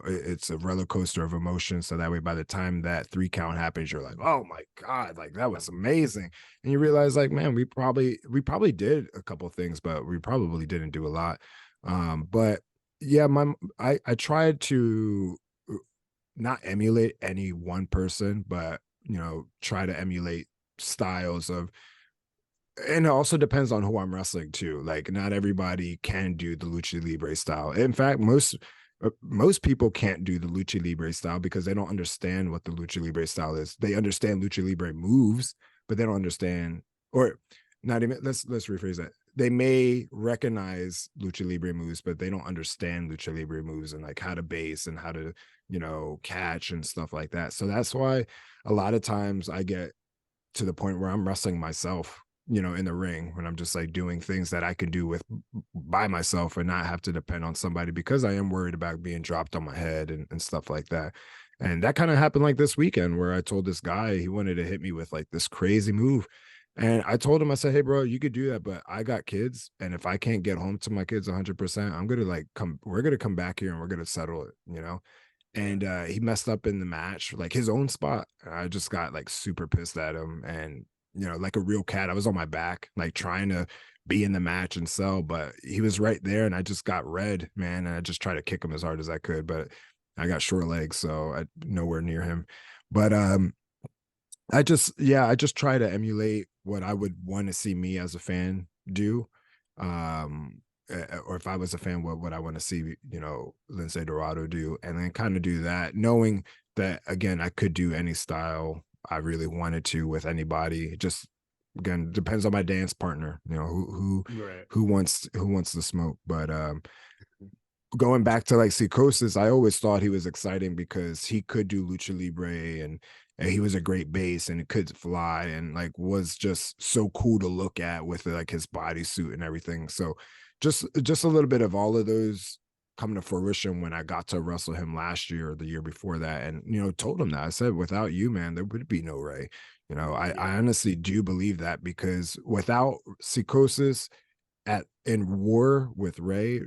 It's a roller coaster of emotions. So that way, by the time that 3 count happens, you're like, oh my God, like that was amazing. And you realize like, man, we probably did a couple things, but we probably didn't do a lot. But yeah, I tried to not emulate any one person, but try to emulate styles of, and it also depends on who I'm wrestling too. Like, not everybody can do the Lucha Libre style. In fact, most people can't do the Lucha Libre style because they don't understand what the Lucha Libre style is. They understand Lucha Libre moves, but they don't understand, or not even, let's rephrase that. They may recognize Lucha Libre moves, but they don't understand Lucha Libre moves and like how to base and how to, catch and stuff like that. So that's why a lot of times I get to the point where I'm wrestling myself, in the ring, when I'm just like doing things that I can do by myself and not have to depend on somebody, because I am worried about being dropped on my head and stuff like that. And that kind of happened like this weekend, where I told this guy he wanted to hit me with like this crazy move. And I told him, I said, hey, bro, you could do that, but I got kids. And if I can't get home to my kids 100%, I'm going to we're going to come back here and we're going to settle it. And he messed up in the match, like his own spot. I just got like super pissed at him, and like a real cat, I was on my back, like trying to be in the match and sell, but he was right there, and I just got red, man, and I just tried to kick him as hard as I could, but I got short legs, so I nowhere near him. But I just try to emulate what I would want to see me as a fan do. Or if I was a fan, what would I want to see, Lince Dorado do, and then kind of do that, knowing that again, I could do any style I really wanted to with anybody. Just again, depends on my dance partner, who wants the smoke. But going back to like Psychosis, I always thought he was exciting because he could do Lucha Libre, and he was a great bass, and it could fly, and like was just so cool to look at with like his bodysuit and everything. So just a little bit of all of those come to fruition when I got to wrestle him last year or the year before that. And, told him that. I said, without you, man, there would be no Ray. I honestly do believe that, because without Psychosis in war with Ray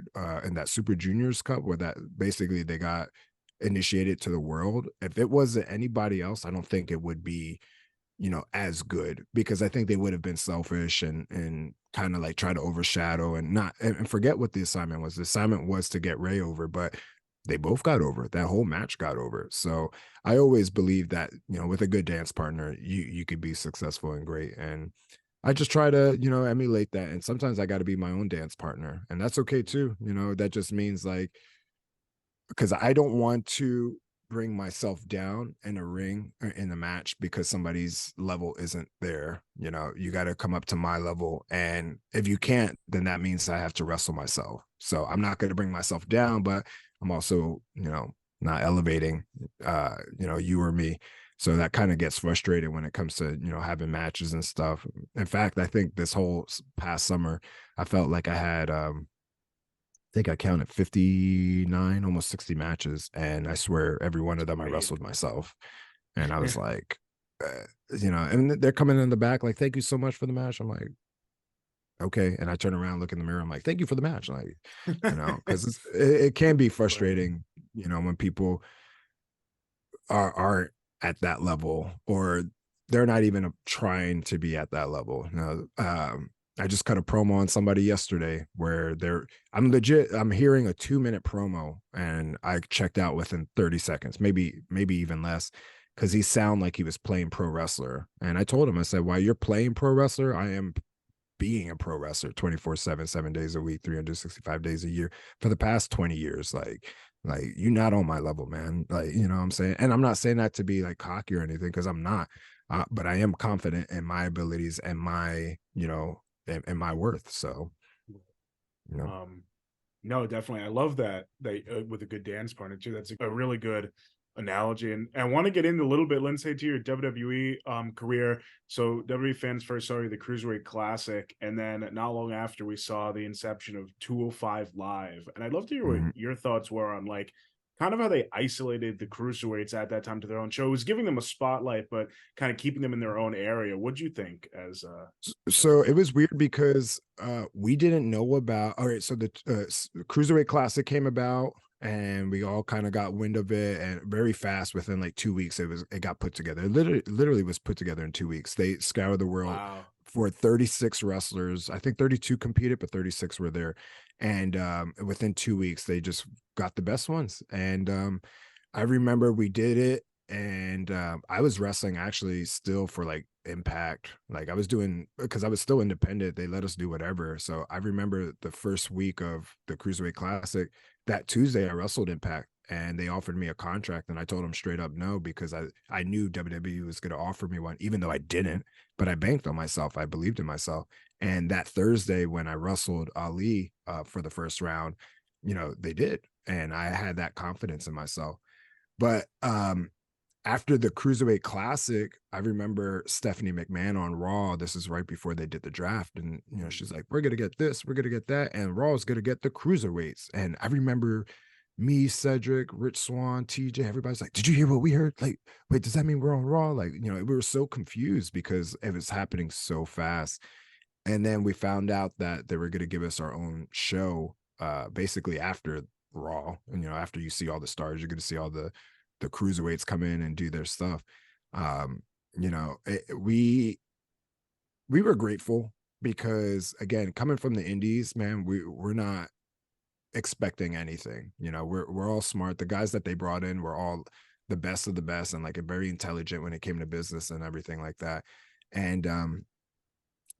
in that Super Juniors Cup, where that basically they got initiated to the world, if it wasn't anybody else, I don't think it would be, as good, because I think they would have been selfish and kind of like try to overshadow and forget what the assignment was. The assignment was to get Ray over, but they both got over. That whole match got over. So I always believe that, with a good dance partner, you could be successful and great. And I just try to, emulate that. And sometimes I got to be my own dance partner, and that's okay too. That just means like, because I don't want to bring myself down in a ring or in the match because somebody's level isn't there. You got to come up to my level, and if you can't, then that means I have to wrestle myself. So I'm not going to bring myself down, but I'm also, not elevating, you or me. So that kind of gets frustrated when it comes to, having matches and stuff. In fact, I think this whole past summer, I felt like I had, I think I counted 59, almost 60 matches. And I swear every one of them I wrestled myself. And I was like, and they're coming in the back like, thank you so much for the match. I'm like, okay. And I turn around, look in the mirror. I'm like, thank you for the match. Like, because it can be frustrating, when people aren't at that level, or they're not even trying to be at that level. I just cut a promo on somebody yesterday where I'm hearing a 2-minute promo, and I checked out within 30 seconds, maybe even less, because he sounded like he was playing pro wrestler. And I told him, I said, while you're playing pro wrestler, I am being a pro wrestler 24/7, 7 days a week, 365 days a year for the past 20 years. Like you're not on my level, man. Like, what I'm saying? And I'm not saying that to be like cocky or anything, because I'm not, but I am confident in my abilities and my, and my worth. So you know. No, definitely. I love that with a good dance partner too. That's a really good analogy. And I want to get into a little bit, Lince, to your WWE career. So WWE fans first saw you the Cruiserweight Classic, and then not long after we saw the inception of 205 Live. And I'd love to hear what your thoughts were on like kind of how they isolated the cruiserweights at that time to their own show. It was giving them a spotlight, but kind of keeping them in their own area. What'd you think as So it was weird because we didn't know about, all right, so the Cruiserweight Classic came about and we all kind of got wind of it, and very fast, within like 2 weeks it got put together. It literally was put together in 2 weeks. They scoured the world for 36 wrestlers. I think 32 competed, but 36 were there. And within 2 weeks they just got the best ones. And I remember we did it, and I was wrestling actually still for like Impact. Like I was doing, because I was still independent, they let us do whatever. So I remember the first week of the Cruiserweight Classic, that Tuesday I wrestled Impact, and they offered me a contract, and I told them straight up no, because I knew WWE was going to offer me one, even though I didn't. But I banked on myself, I believed in myself. And that Thursday when I wrestled Ali for the first round, you know, they did, and I had that confidence in myself. But after the Cruiserweight Classic, I remember Stephanie McMahon on Raw. This is right before they did the draft. And, you know, she's like, we're going to get this, we're going to get that. And Raw is going to get the cruiserweights. And I remember me, Cedric, Rich Swan, TJ, everybody's like, did you hear what we heard? Like, wait, does that mean we're on Raw? Like, you know, we were so confused because it was happening so fast. And then we found out that they were going to give us our own show basically after Raw. And, you know, after you see all the stars, you're going to see all the cruiserweights come in and do their stuff. You know, we were grateful because, again, coming from the indies, man, we're not expecting anything. You know, we're all smart. The guys that they brought in were all the best of the best, and like very intelligent when it came to business and everything like that. And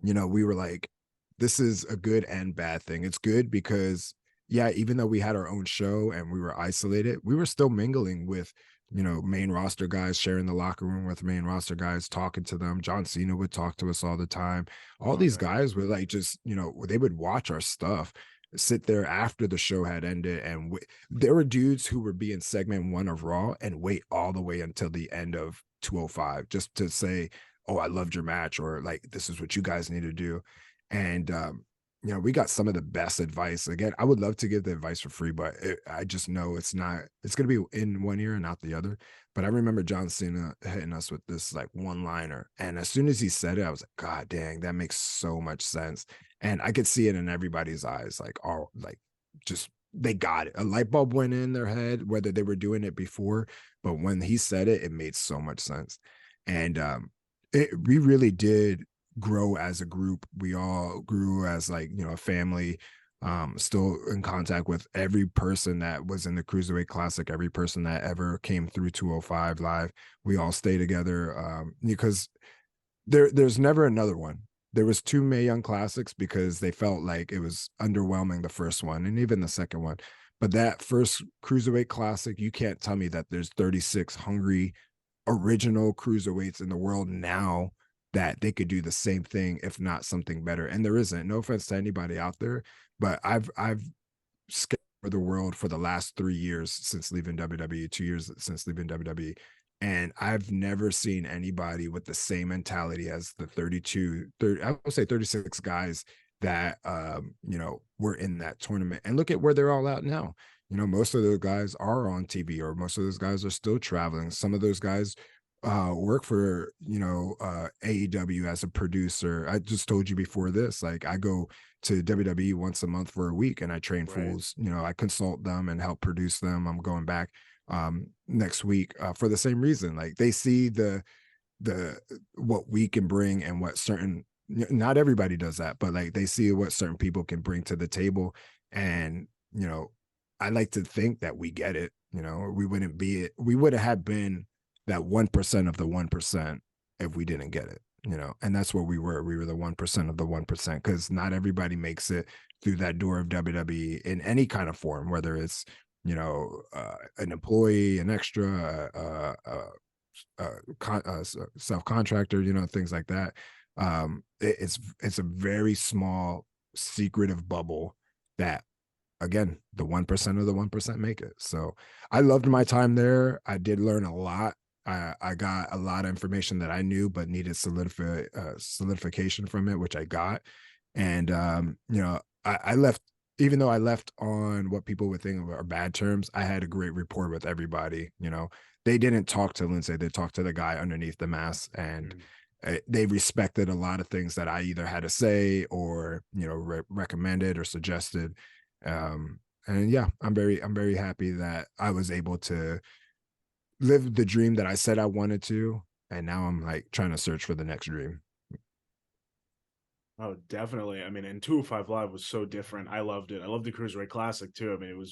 you know, we were like, this is a good and bad thing. It's good because, yeah, even though we had our own show and we were isolated, we were still mingling with, you know, main roster guys, sharing the locker room with main roster guys, talking to them. John Cena would talk to us all the time. All these guys were like, just, you know, they would watch our stuff, sit there after the show had ended. And there were dudes who were being segment 1 of Raw and wait all the way until the end of 205 just to say, oh, I loved your match, or like, this is what you guys need to do. And, you know, we got some of the best advice. Again, I would love to give the advice for free, but I just know it's going to be in one ear and not the other. But I remember John Cena hitting us with this like one-liner. And as soon as he said it, I was like, God dang, that makes so much sense. And I could see it in everybody's eyes, like, oh, like, just, they got it. A light bulb went in their head, whether they were doing it before, but when he said it, it made so much sense. And we really did grow as a group. We all grew as, like, you know, a family. Still in contact with every person that was in the Cruiserweight Classic, every person that ever came through 205 Live. We all stay together because there's never another one. There was 2 Mae Young Classics because they felt like it was underwhelming, the first one and even the second one. But that first Cruiserweight Classic, you can't tell me that there's 36 hungry original cruiserweights in the world now that they could do the same thing, if not something better. And there isn't. No offense to anybody out there, but I've scoured the world for the last 3 years since leaving WWE, 2 years since leaving WWE, and I've never seen anybody with the same mentality as the 30, I would say 36 guys that you know, were in that tournament. And look at where they're all out now. You know, most of those guys are on TV, or most of those guys are still traveling. Some of those guys work for, you know, AEW as a producer. I just told you before this, like, I go to WWE once a month for a week and I train fools. You know, I consult them and help produce them. I'm going back next week for the same reason. Like, they see the what we can bring and what certain, not everybody does that, but like, they see what certain people can bring to the table. And, you know, I like to think that we get it. You know, we would have been that 1% of the 1% if we didn't get it, you know. And that's what we were. We were the 1% of the 1%, because not everybody makes it through that door of WWE in any kind of form, whether it's, you know, an employee, an extra, self-contractor, you know, things like that. It's a very small secretive bubble that, again, the 1% of the 1% make it. So I loved my time there. I did learn a lot. I got a lot of information that I knew but needed solidification from it, which I got. And I left, even though I left on what people would think are bad terms, I had a great rapport with everybody. They didn't talk to Lince, they talked to the guy underneath the mask, and they respected a lot of things that I either had to say or recommended or suggested. And yeah, I'm very happy that I was able to live the dream that I said I wanted to, and now I'm like trying to search for the next dream. Oh, definitely. I mean, and 205 Live was so different. I loved it. I loved the Cruiserweight Classic too. I mean,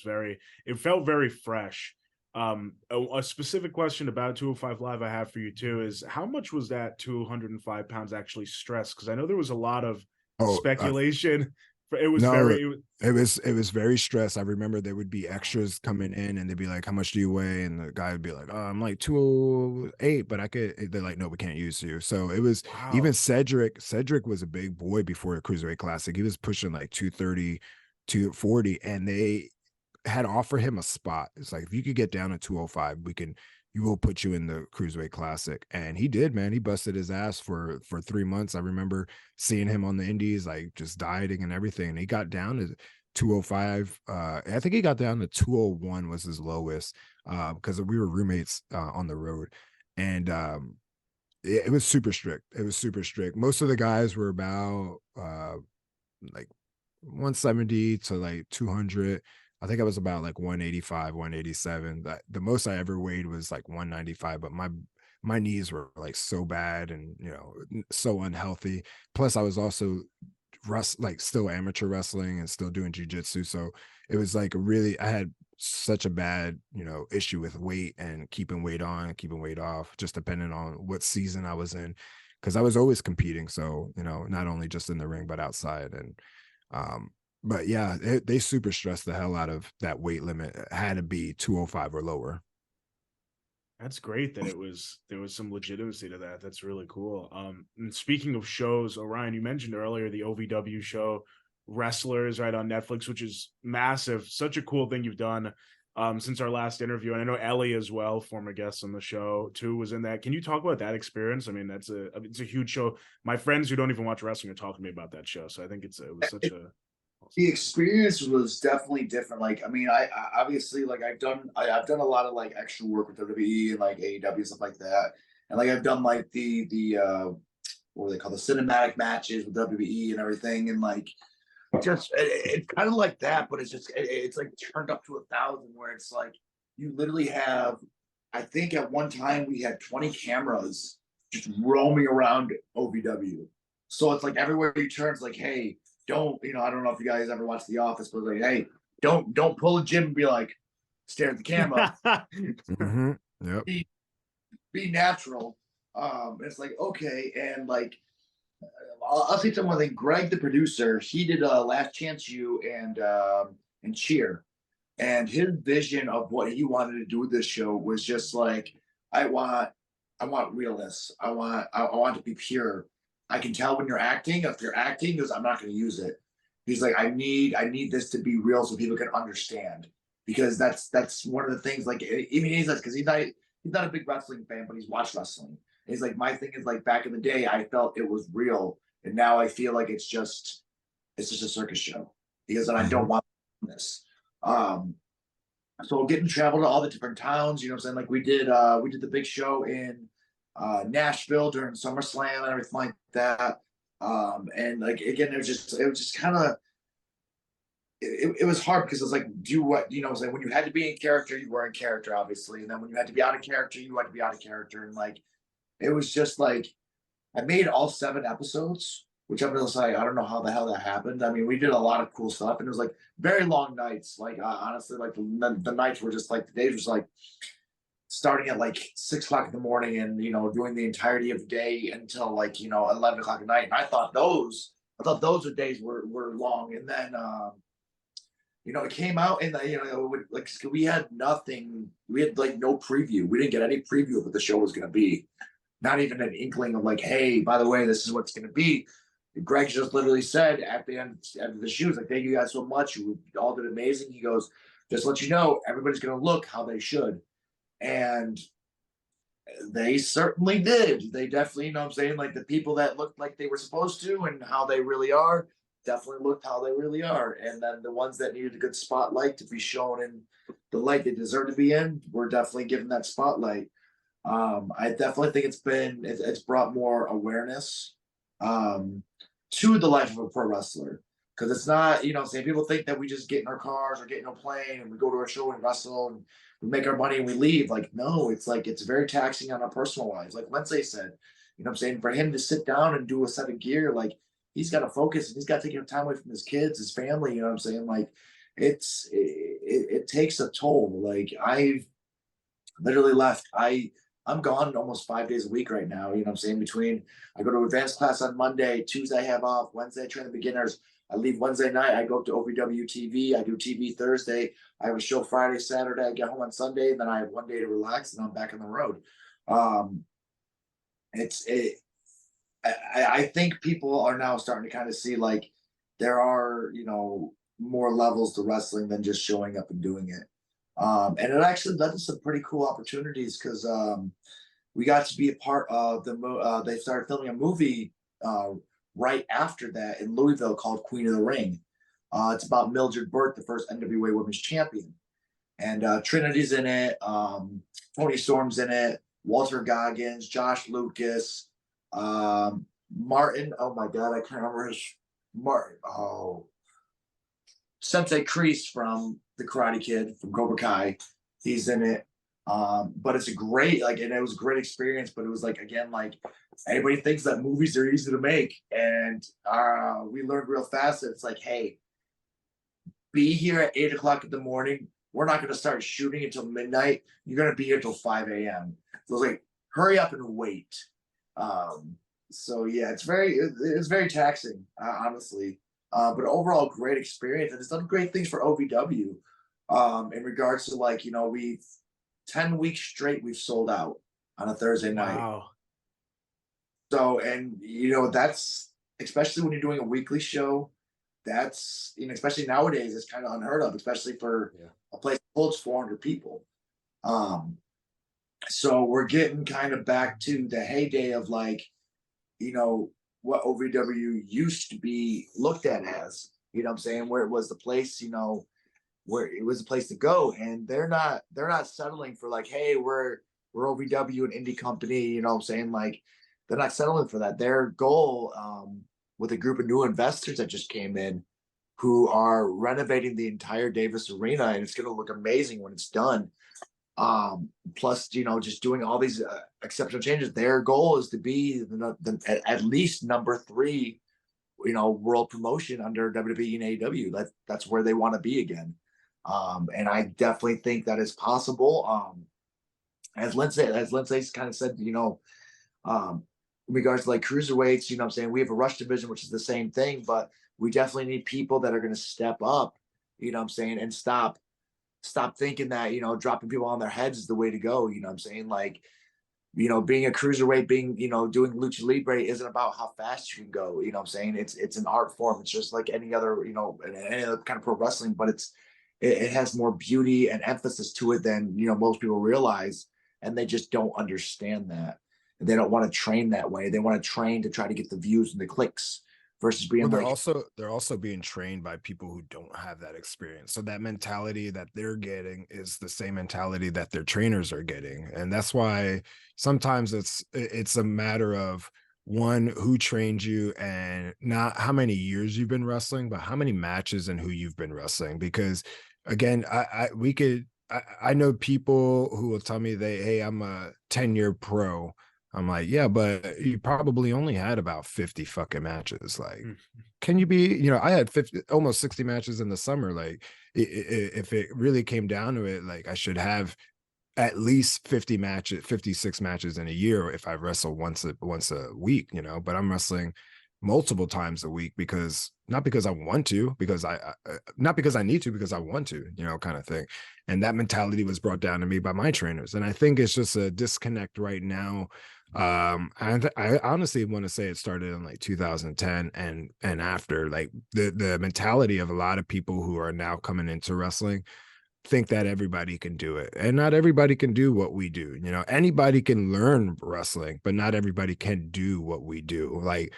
it felt very fresh. A specific question about 205 Live I have for you too is, how much was that 205 pounds actually stressed? Because I know there was a lot of speculation. It was very stressed. I remember there would be extras coming in and they'd be like, how much do you weigh? And the guy would be like, oh, I'm like 208, but they're like, no, we can't use you. So it was even Cedric was a big boy before the Cruiserweight Classic. He was pushing like 230, 240, and they had offered him a spot. It's like, if you could get down to 205, you will put you in the Cruiserweight Classic. And he did, man. He busted his ass for 3 months. I remember seeing him on the indies, like just dieting and everything. And he got down to 205. I think he got down to 201 was his lowest, because we were roommates on the road. And it was super strict. It was super strict. Most of the guys were about like 170 to like 200. I think I was about like 185, 187. The most I ever weighed was like 195, but my knees were like so bad and so unhealthy. Plus, I was also still amateur wrestling and still doing jiu-jitsu. So it was like I had such a bad, issue with weight and keeping weight on, keeping weight off, just depending on what season I was in, because I was always competing. So, not only just in the ring, but outside. And but yeah, they super stressed the hell out of that weight limit. It had to be 205 or lower. That's great that there was some legitimacy to that. That's really cool. And speaking of shows, Orion, you mentioned earlier the OVW show, Wrestlers, right, on Netflix, which is massive. Such a cool thing you've done since our last interview. And I know Ellie as well, former guest on the show too, was in that. Can you talk about that experience? I mean, it's a huge show. My friends who don't even watch wrestling are talking to me about that show. So I think it was such a the experience was definitely different. Like, I mean, I obviously, like, I've done a lot of like extra work with WWE and like AEW, stuff like that, and like I've done like the what do they call, the cinematic matches with WWE and everything, and like just it's kind of like that, but it's like turned up to 1,000, where it's like you literally have, I think at one time we had 20 cameras just roaming around OVW, so it's like everywhere you turn, it's like, hey, don't, I don't know if you guys ever watched The Office, but like, hey, don't pull a Jim and be like, stare at the camera. Mm-hmm. Yep. Be natural. It's like, okay. And like, I'll say something. I think Greg, the producer, he did Last Chance U and Cheer. And his vision of what he wanted to do with this show was just like, I want realness. I want to be pure. I can tell when you're acting. If you're acting, because I'm not going to use it. He's like, I need this to be real so people can understand, because that's one of the things. Like, even he's like, because he's not a big wrestling fan, but he's watched wrestling. And he's like, my thing is like, back in the day, I felt it was real, and now I feel like it's just a circus show, because then I don't want this. So getting to travel to all the different towns, what I'm saying? Like we did the big show in Nashville during SummerSlam and everything like that. And like, again, it was just kind of, it was hard, because it's like, do what, it's like when you had to be in character, you were in character, obviously. And then when you had to be out of character, you had to be out of character. And like, it was just like, I made all 7 episodes, which I'm just like, I don't know how the hell that happened. I mean, we did a lot of cool stuff, and it was like very long nights. Like, honestly, like the nights were just like, the days was like, starting at like 6 o'clock in the morning and, doing the entirety of the day until like, 11 o'clock at night. And I thought those days were long. And then, it came out, and, like, we had nothing. We had like no preview. We didn't get any preview of what the show was going to be. Not even an inkling of like, hey, by the way, this is what's going to be. Greg just literally said at the end of the shoot, he's like, thank you guys so much. You all did amazing. He goes, just let you know, everybody's going to look how they should. And they certainly did. They definitely, you know what I'm saying? Like the people that looked like they were supposed to and how they really are definitely looked how they really are. And then the ones that needed a good spotlight to be shown in the light they deserve to be in, we're definitely given that spotlight. I definitely think it's brought more awareness to the life of a pro wrestler. Because it's not, you know what I'm saying, people think that we just get in our cars or get in a plane and we go to a show and wrestle and we make our money and we leave. Like, no, it's like it's very taxing on our personal lives. Like Lince said, you know what I'm saying, for him to sit down and do a set of gear, like he's got to focus and he's got to take time away from his kids, his family, you know what I'm saying? Like it takes a toll. Like I've literally left. I'm gone almost 5 days a week right now. You know what I'm saying? Between I go to advanced class on Monday, Tuesday I have off, Wednesday I train the beginners. I leave Wednesday night. I go up to OVW TV. I do TV Thursday. I have a show Friday, Saturday. I get home on Sunday, and then I have 1 day to relax, and I'm back on the road. I think people are now starting to kind of see like there are, you know, more levels to wrestling than just showing up and doing it. And it actually led to some pretty cool opportunities because we got to be a part of they started filming a movie right after that in Louisville called Queen of the Ring. It's about Mildred Burke, the first NWA Women's Champion. And Trinity's in it, Tony Storm's in it, Walter Goggins, Josh Lucas, Martin, oh my God, I can't remember his, Martin, Sensei Kreese from the Karate Kid, from Cobra Kai, he's in it. But it's a great, like, and it was a great experience, but it was like, again, like, everybody thinks that movies are easy to make. And we learned real fast that it's like, hey, be here at 8 o'clock in the morning. We're not going to start shooting until midnight. You're going to be here until 5 a.m. So it's like, hurry up and wait. So yeah, it's very taxing, honestly. But overall, great experience. And it's done great things for OVW in regards to, like, you know, we've 10 weeks straight, we've sold out on a Thursday night. Wow. So, and, you know, that's, especially when you're doing a weekly show, that's, you know, especially nowadays, it's kind of unheard of, especially for a place that holds 400 people. So we're getting kind of back to the heyday of, like, you know, what OVW used to be looked at as, you know what I'm saying, where it was the place, you know, where it was a place to go. And they're not settling for like, hey, we're OVW, an indie company, you know what I'm saying? Like, they're not settling for that. Their goal, with a group of new investors that just came in, who are renovating the entire Davis Arena, and it's going to look amazing when it's done. Plus, you know, just doing all these exceptional changes. Their goal is to be at least number 3, you know, world promotion under WWE and AEW. That's where they want to be again. And I definitely think that is possible. As Lince kind of said, you know, in regards to like cruiserweights, you know what I'm saying, we have a rush division, which is the same thing, but we definitely need people that are going to step up, you know what I'm saying, and stop thinking that, you know, dropping people on their heads is the way to go. You know what I'm saying? Like, you know, being a cruiserweight, you know, doing Lucha Libre isn't about how fast you can go. You know what I'm saying? It's an art form. It's just like any other, you know, any other kind of pro wrestling, but it has more beauty and emphasis to it than, you know, most people realize. And they just don't understand that. And they don't want to train that way. They want to train to try to get the views and the clicks versus being they're also being trained by people who don't have that experience. So that mentality that they're getting is the same mentality that their trainers are getting. And that's why sometimes it's a matter of, one, who trained you, and not how many years you've been wrestling, but how many matches and who you've been wrestling. Because again, I know people who will tell me hey, I'm a 10-year pro. I'm like, yeah, but you probably only had about 50 fucking matches. Like, can you be, you know, I had almost 60 matches in the summer. Like, if it really came down to it, like, I should have at least 56 matches in a year if I wrestle once a week, you know, but I'm wrestling multiple times a week not because I want to, not because I need to, because I want to, you know, kind of thing. And that mentality was brought down to me by my trainers. And I think it's just a disconnect right now And I honestly want to say it started in like 2010 and after. Like the mentality of a lot of people who are now coming into wrestling think that everybody can do it, and not everybody can do what we do. You know, anybody can learn wrestling, but not everybody can do what we do. Like,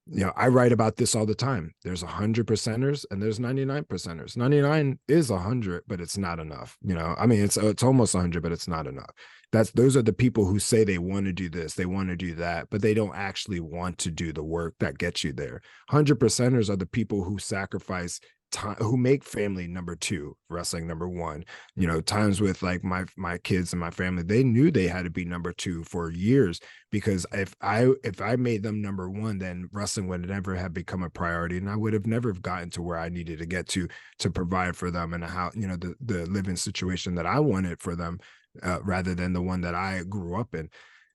you know, I write about this all the time. There's 100%ers and there's 99%ers. 99 is 100, but it's not enough. You know, I mean, it's almost 100, but it's not enough. Those are the people who say they want to do this, they want to do that, but they don't actually want to do the work that gets you there. 100%ers are the people who sacrifice time, who make family number two, wrestling number one. You know, times with like my kids and my family, they knew they had to be number two for years, because if I made them number one, then wrestling would never have become a priority, and I would have never gotten to where I needed to get to provide for them and how, you know, the living situation that I wanted for them, rather than the one that I grew up in.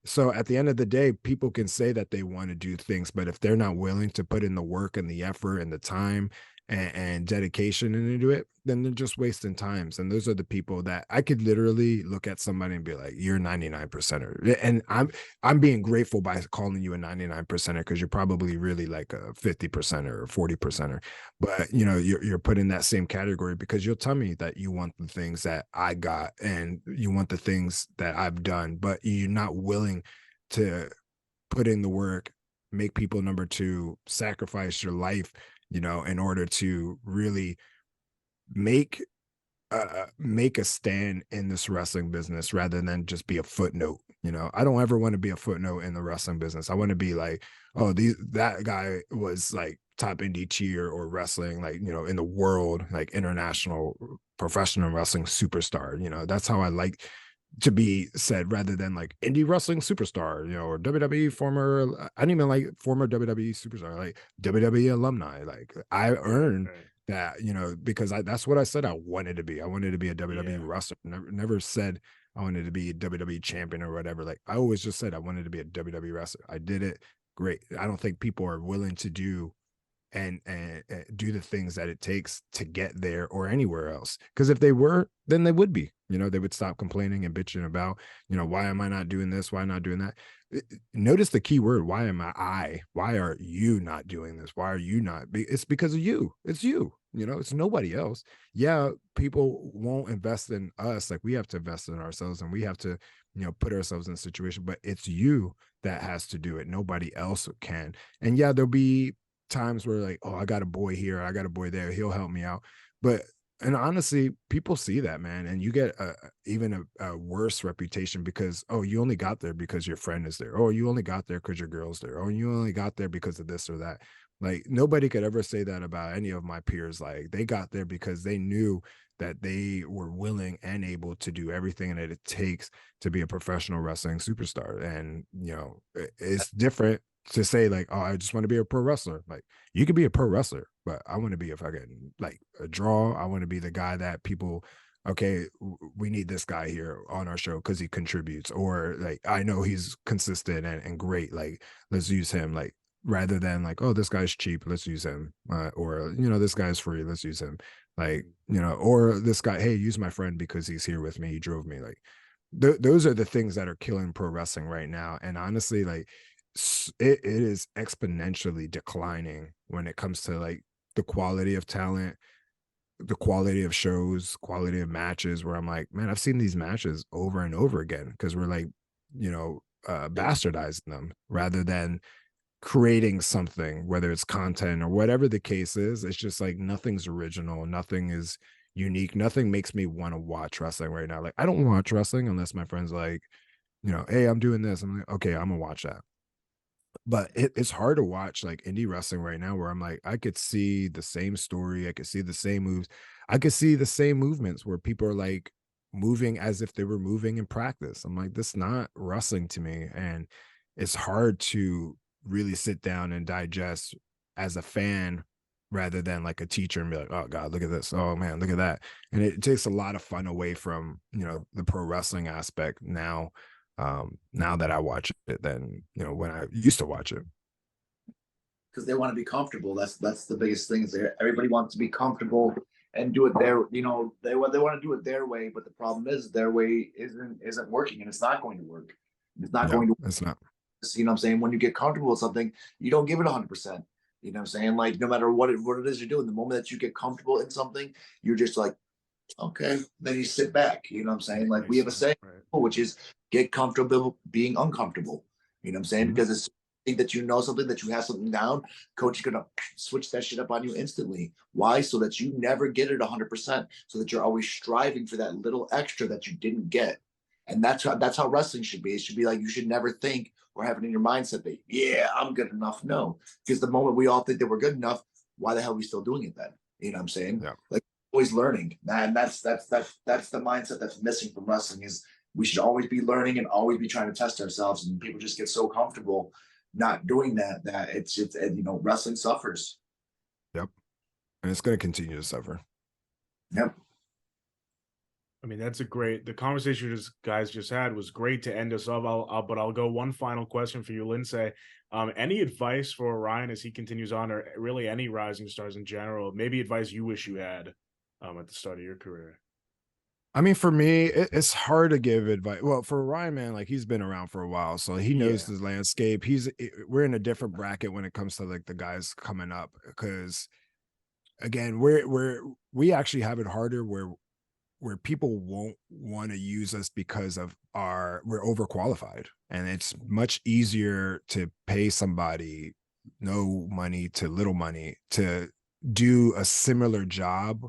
So at the end of the day, people can say that they want to do things, but if they're not willing to put in the work and the effort and the time and dedication into it, then they're just wasting times. And those are the people that I could literally look at somebody and be like, you're 99%er. And I'm being grateful by calling you a 99%er, because you're probably really like a 50%er or 40%er. But you know, you're put in that same category because you'll tell me that you want the things that I got and you want the things that I've done, but you're not willing to put in the work, make people number two, sacrifice your life, you know, in order to really make make a stand in this wrestling business, rather than just be a footnote. You know, I don't ever want to be a footnote in the wrestling business. I want to be like, oh, that guy was like top indie cheer or wrestling, like, you know, in the world, like international professional wrestling superstar. You know, that's how I like to be said, rather than like indie wrestling superstar, you know, or WWE former. I don't even like former WWE superstar, like WWE alumni. Like I earned that, you know, because that's what I said I wanted to be. I wanted to be a WWE wrestler. Never said I wanted to be a WWE champion or whatever. Like I always just said I wanted to be a WWE wrestler. I did it. Great. I don't think people are willing to do and do the things that it takes to get there or anywhere else. Because if they were, then they would be. You know, they would stop complaining and bitching about, you know, why am I not doing this? Why not doing that? Notice the key word. Why am I? Why are you not doing this? Why are you not? It's because of you. It's you. You know, it's nobody else. Yeah, people won't invest in us. Like we have to invest in ourselves, and we have to, you know, put ourselves in a situation. But it's you that has to do it. Nobody else can. And yeah, there'll be times where like, oh, I got a boy here, I got a boy there, he'll help me out. But and honestly, people see that, man, and you get even a worse reputation because, oh, you only got there because your friend is there. Oh, you only got there because your girl's there. Oh, you only got there because of this or that. Like nobody could ever say that about any of my peers. Like they got there because they knew that they were willing and able to do everything that it takes to be a professional wrestling superstar. And you know, it's different to say like, oh, I just want to be a pro wrestler. Like you could be a pro wrestler, but I want to be, if I can, like a draw. I want to be the guy that people, okay, we need this guy here on our show because he contributes, or like I know he's consistent and great. Like let's use him. Like rather than like, oh, this guy's cheap, let's use him, or you know, this guy's free, let's use him. Like, you know, or this guy, hey, use my friend because he's here with me, he drove me. Like those are the things that are killing pro wrestling right now. And honestly, like it is exponentially declining when it comes to like the quality of talent, the quality of shows, quality of matches, where I'm like, man, I've seen these matches over and over again because we're like, you know, bastardizing them rather than creating something, whether it's content or whatever the case is. It's just like nothing's original, nothing is unique, nothing makes me want to watch wrestling right now. Like I don't watch wrestling unless my friend's like, you know, hey, I'm doing this. I'm like, okay, I'm gonna watch that. But it's hard to watch like indie wrestling right now where I'm like, I could see the same story, I could see the same moves, I could see the same movements where people are like moving as if they were moving in practice. I'm like, this is not wrestling to me. And it's hard to really sit down and digest as a fan rather than like a teacher and be like, oh God, look at this. Oh man, look at that. And it takes a lot of fun away from, you know, the pro wrestling aspect now, now that I watch it than, you know, when I used to watch it. Because they want to be comfortable. That's the biggest thing. Is everybody wants to be comfortable and do it their, you know, they want to do it their way. But the problem is their way isn't working, and it's not going to work. It's not Yeah, going to. it's not. you know what I'm saying? When you get comfortable with something, you don't give it 100%. You know what I'm saying? Like, no matter what it is you're doing, the moment that you get comfortable in something, you're just like, okay, then you sit back. You know what I'm saying? Like, we have a saying, which is get comfortable being uncomfortable. You know what I'm saying? Because it's think that you know something, that you have something down, coach is gonna switch that shit up on you instantly. Why? So that you never get it 100%. So that you're always striving for that little extra that you didn't get. And that's how wrestling should be. It should be like, you should never think or have it in your mindset that, yeah, I'm good enough. No, because the moment we all think that we're good enough, why the hell are we still doing it then? You know what I'm saying? Yeah. Like, always learning. And that's the mindset that's missing from wrestling. Is we should always be learning and always be trying to test ourselves. And people just get so comfortable not doing that it's you know, wrestling suffers. Yep. And it's going to continue to suffer. Yep. I mean, that's the conversation you guys just had was great to end us off. But I'll go one final question for you, Lince. Any advice for Orion as he continues on, or really any rising stars in general? Maybe advice you wish you had at the start of your career. I mean, for me, it's hard to give advice. Well, for Orion, man, like, he's been around for a while, so he knows the landscape. We're in a different bracket when it comes to like the guys coming up, because again, we actually have it harder where people won't want to use us because of we're overqualified, and it's much easier to pay somebody no money to little money to do a similar job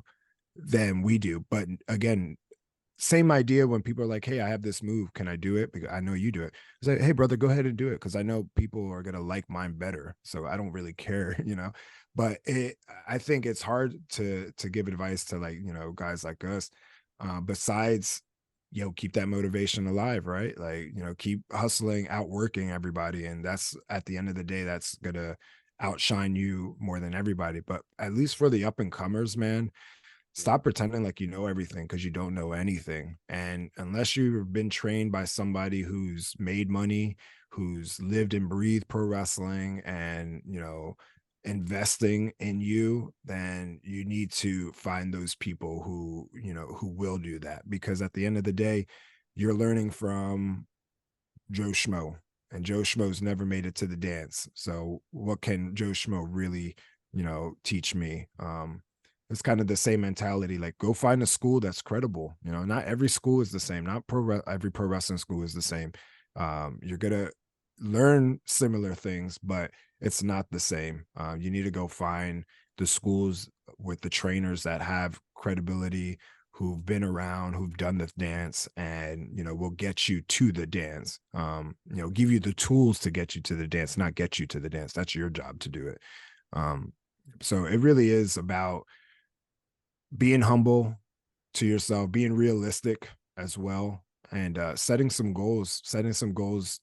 than we do. But again, same idea when people are like, hey, I have this move, can I do it? Because I know you do it. It's like, hey, brother, go ahead and do it, because I know people are gonna like mine better, so I don't really care, you know. But I think it's hard to give advice to, like, you know, guys like us, besides, you know, keep that motivation alive, right? Like, you know, keep hustling, outworking everybody, and that's, at the end of the day, that's gonna outshine you more than everybody. But at least for the up and comers, man, stop pretending like you know everything, because you don't know anything. And unless you've been trained by somebody who's made money, who's lived and breathed pro wrestling, and, you know, investing in you, then you need to find those people who, you know, who will do that. Because at the end of the day, you're learning from Joe Schmo, and Joe Schmo's never made it to the dance. So what can Joe Schmo really, you know, teach me? It's kind of the same mentality. Like, go find a school that's credible. You know, not every school is the same. Not every pro wrestling school is the same. You're gonna learn similar things, but it's not the same. You need to go find the schools with the trainers that have credibility, who've been around, who've done the dance, and, you know, will get you to the dance. You know, give you the tools to get you to the dance, not get you to the dance. That's your job to do it. So it really is about being humble to yourself, being realistic as well, and setting some goals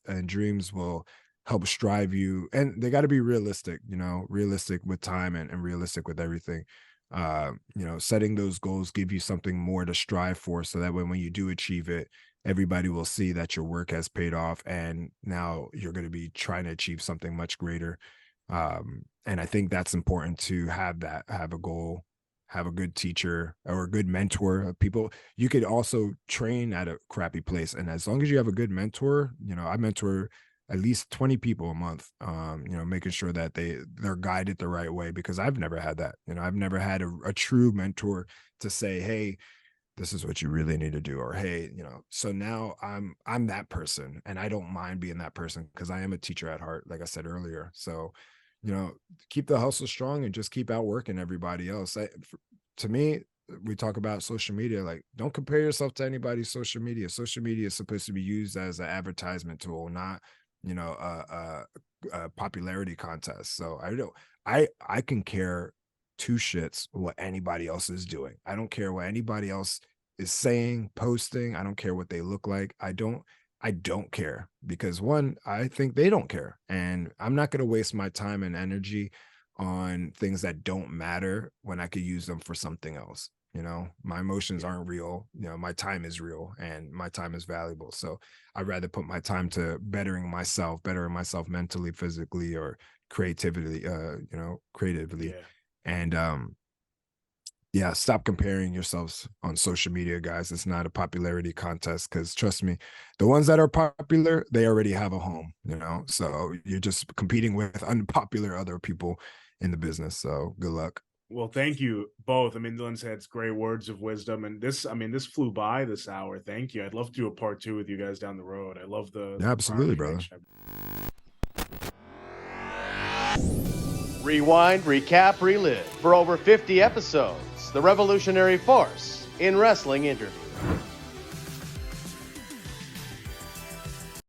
and dreams will help strive you. And they got to be realistic, you know, realistic with time, and realistic with everything. You know, setting those goals give you something more to strive for, so that when you do achieve it, everybody will see that your work has paid off, and now you're going to be trying to achieve something much greater. And I think that's important, to have a goal, have a good teacher or a good mentor. People, you could also train at a crappy place, and as long as you have a good mentor, you know, I mentor at least 20 people a month, you know, making sure that they're guided the right way, because I've never had that. You know, I've never had a true mentor to say, hey, this is what you really need to do, or hey, you know. So now I'm that person, and I don't mind being that person, because I am a teacher at heart, like I said earlier. So, you know, keep the hustle strong and just keep outworking everybody else. To me, we talk about social media, like, don't compare yourself to anybody's social media. Social media is supposed to be used as an advertisement tool, not, you know, a popularity contest. So I can care two shits what anybody else is doing. I don't care what anybody else is saying, posting. I don't care what they look like. I don't care, because one, I think they don't care, and I'm not going to waste my time and energy on things that don't matter when I could use them for something else. You know, my emotions aren't real. You know, my time is real, and my time is valuable. So I'd rather put my time to bettering myself mentally, physically, or creatively, you know, creatively. Yeah. And Yeah, stop comparing yourselves on social media, guys. It's not a popularity contest, because trust me, the ones that are popular, they already have a home, you know. So you're just competing with unpopular other people in the business. So good luck. Well, thank you both. I mean, Lince had great words of wisdom, and this flew by this hour. Thank you. I'd love to do a part 2 with you guys down the road. I love the Yeah, absolutely, brother. connection. Rewind, recap, relive. For over 50 episodes, the revolutionary force in wrestling interviews.